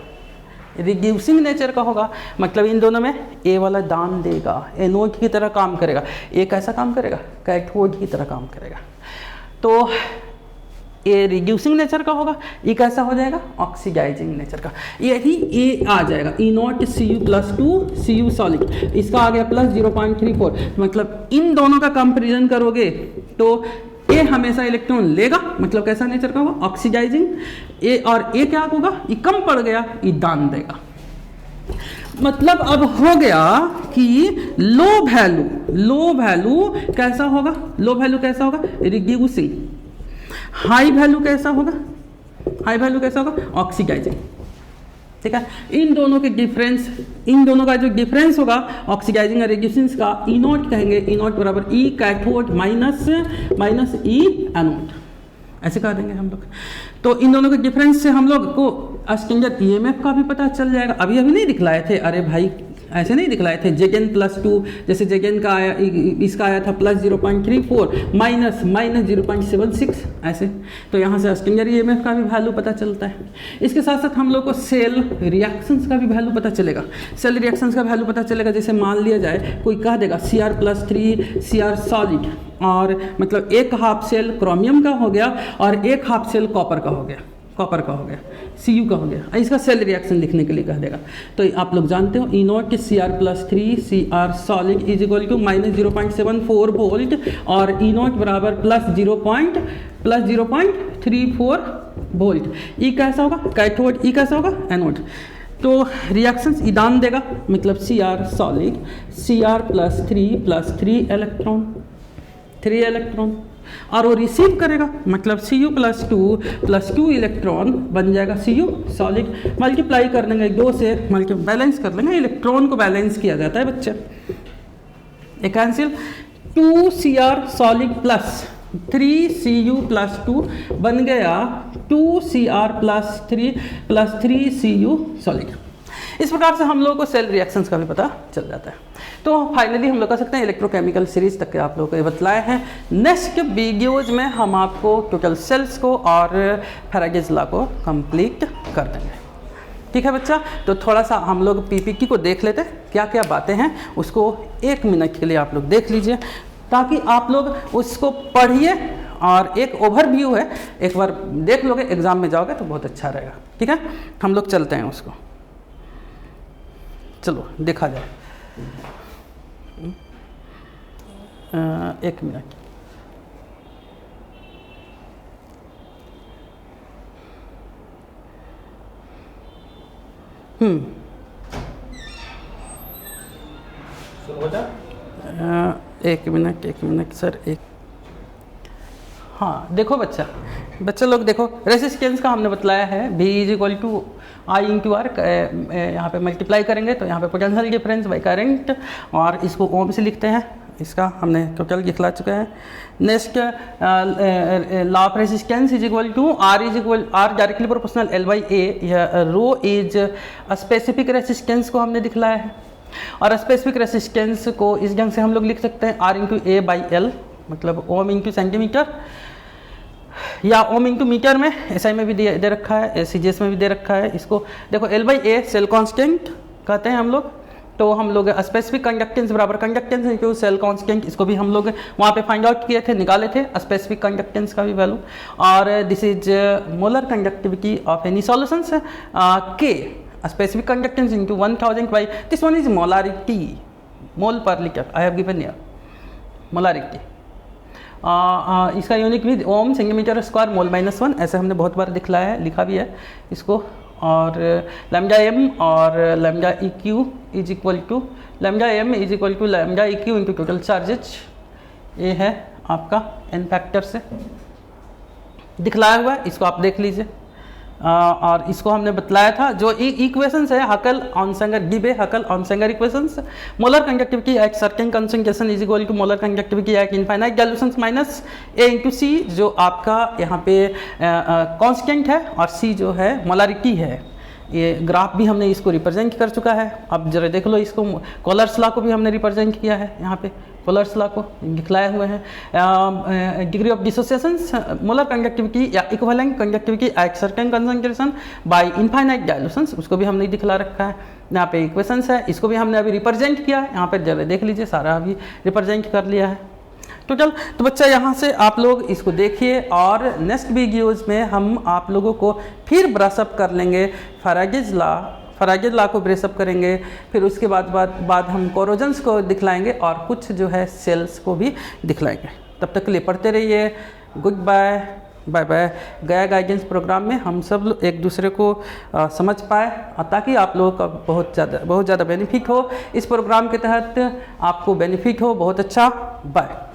रिड्यूसिंग नेचर का होगा मतलब इन दोनों में ए वाला दान देगा, एनोड की तरह काम करेगा। ए कैसा काम करेगा? कैथोड की तरह काम करेगा। तो ए रिड्यूसिंग नेचर का होगा, ये कैसा हो जाएगा? ऑक्सीडाइजिंग नेचर का। यही ए आ जाएगा E0 Cu+2 Cu सॉलिड, इसका आ गया +0.34। मतलब इन दोनों का कंपेरिजन करोगे तो ए हमेशा इलेक्ट्रॉन लेगा, मतलब कैसा नेचर का होगा? ऑक्सीडाइजिंग। ए और ए क्या होगा? ये कम पड़ गया, ये दान देगा। मतलब अब हो गया कि लो वैल्यू कैसा होगा? लो वैल्यू कैसा होगा? रिड्यूसिंग। हाई वैल्यू कैसा होगा? हाई वैल्यू कैसा होगा? ऑक्सीडाइजिंग, ठीक है। इन दोनों के डिफरेंस, इन दोनों का जो डिफरेंस होगा ऑक्सीडाइजिंग और रिड्यूसिंग का E0 कहेंगे। E0 बराबर E cathode minus E anode, ऐसे कह देंगे हम लोग। तो इन दोनों के डिफरेंस से हम लोग को स्टैंडर्ड EMF का भी पता चल जाएगा। अभी नहीं दिखलाए थे, अरे भाई ऐसे नहीं दिखलाए थे। Zn+2 जैसे Zn का आया, इसका आया था +0.34 -0.76 ऐसे। तो यहाँ से स्टैंडर्ड EMF का भी वैल्यू पता चलता है। इसके साथ साथ हम लोग को सेल रिएक्शंस का भी वैल्यू पता चलेगा। सेल रिएक्शंस का वैल्यू पता चलेगा, जैसे मान लिया जाए कोई कह देगा Cr+3 Cr सॉलिड, और मतलब एक हाफ सेल क्रोमियम का हो गया और एक हाफ सेल कॉपर का हो गया, कॉपर का हो गया, Cu का हो गया। इसका सेल रिएक्शन लिखने के लिए कह देगा। तो आप लोग जानते हो E naught Cr+3 Cr solid is equal to -0.74 volt और ई नॉट बराबर +0.34 वोल्ट। ई कैसा होगा कैथोड, ई कैसा होगा एनोड। तो रिएक्शंस ईदान देगा, मतलब Cr solid Cr+3 electron 3 electron, और वो रिसीव करेगा मतलब Cu+2 इलेक्ट्रॉन बन जाएगा Cu सॉलिड। मल्टीप्लाई कर देंगे 2 से, बैलेंस कर लेंगे, इलेक्ट्रॉन को बैलेंस किया जाता है बच्चे। एक cancel 2Cr solid plus 3Cu+2 बन गया 2Cr+3 + 3Cu सॉलिड। इस प्रकार से हम लोगों को सेल रिएक्शंस का भी पता चल जाता है। तो फाइनली हम लोग कह सकते हैं इलेक्ट्रोकेमिकल सीरीज तक के आप लोगों को ये बतलाए हैं। नेक्स्ट वीडियोज में हम आपको टोटल सेल्स को और फैराडेज लॉ को कंप्लीट कर देंगे। ठीक है बच्चा, तो थोड़ा सा हम लोग पीपीटी को देख लेते हैं, क्या क्या बातें हैं उसको 1 मिनट के लिए आप लोग देख लीजिए, ताकि आप लोग उसको पढ़िए और एक ओवरव्यू है, एक बार देख लोगे एग्जाम में जाओगे तो बहुत अच्छा रहेगा। ठीक है, हम लोग चलते हैं उसको, चलो देखा जाए। 1 मिनट। एक मिनट सर, एक हाँ देखो बच्चा लोग देखो, रेसिस्टेंस का हमने बतलाया है V = I/R। यहाँ पे मल्टीप्लाई करेंगे तो यहाँ पे पोटेंशियल डिफरेंस बाई करंट, और इसको ओम से लिखते हैं, इसका हमने टोटल दिखला चुका है। Next law of resistance is equal to R directly proportional L/A। यह रो इज स्पेसिफिक रेसिस्टेंस को हमने दिखलाया है, और स्पेसिफिक रेसिस्टेंस को इस ढंग से हम लोग लिख सकते हैं R/A/L, मतलब ओम इंटू सेंटीमीटर या ओम इंटू मीटर में SI में भी दे रखा है, CGS में भी दे रखा है। इसको देखो L/A सेल कांस्टेंट कहते हैं हम लोग, तो हम लोग स्पेसिफिक कंडक्टेंस बराबर कंडक्टेंस इंटू सेल कांस्टेंट, इसको भी हम लोग वहाँ पे फाइंड आउट किए थे, निकाले थे स्पेसिफिक कंडक्टेंस का भी वैल्यू। और this is molar conductivity of any solutions K specific conductance into 1000 by this one is molarity, mole पर litre I have given here molarity. इसका यूनिट भी ओम सेंटीमीटर स्क्वायर मोल -1, ऐसे हमने बहुत बार दिखलाया है, लिखा भी है इसको। और λm और λEq is equal to λm is equal to λEq into total charges. ये है आपका n फैक्टर से दिखलाया हुआ है, इसको आप देख लीजिए। और इसको हमने बतलाया था, जो इक्वेशंस है Huckel Onsager Debye Huckel Onsager equations. Molar conductivity at certain concentration is equal to molar conductivity at infinite dilutions minus A into C, जो आपका यहाँ पे कांस्टेंट है, और C जो है मोलारिटी है। ये ग्राफ भी हमने इसको रिप्रेजेंट कर चुका है। अब जरा देख लो इसको, कॉलर्स लॉ को भी हमने रिप्रेजेंट किया है, यहाँ पे कॉलर्स लॉ को दिखलाए हुए हैं। Degree of dissociations molar conductivity या equivalent conductivity at certain concentration by infinite dilutions, उसको भी हमने दिखला रखा है। यहाँ पे इक्वेशंस है, इसको भी हमने अभी रिप्रेजेंट किया है, यहाँ पे जरा देख लीजिए, सारा अभी रिप्रेजेंट कर लिया है टोटल। तो बच्चा यहाँ से आप लोग इसको देखिए, और नेक्स्ट वीडियोज़ में हम आप लोगों को फिर ब्रशअप कर लेंगे फैराडेज लॉ को ब्रशअप करेंगे, फिर उसके बाद हम कोरोजन्स को दिखलाएंगे, और कुछ जो है सेल्स को भी दिखलाएंगे। तब तक के लिए पढ़ते रहिए। Good bye bye. गया गाइडेंस प्रोग्राम में हम सब एक दूसरे को समझ पाए, ताकि आप लोगों का बहुत ज़्यादा बेनिफिट हो। इस प्रोग्राम के तहत आपको बेनिफिट हो, बहुत अच्छा। बाय।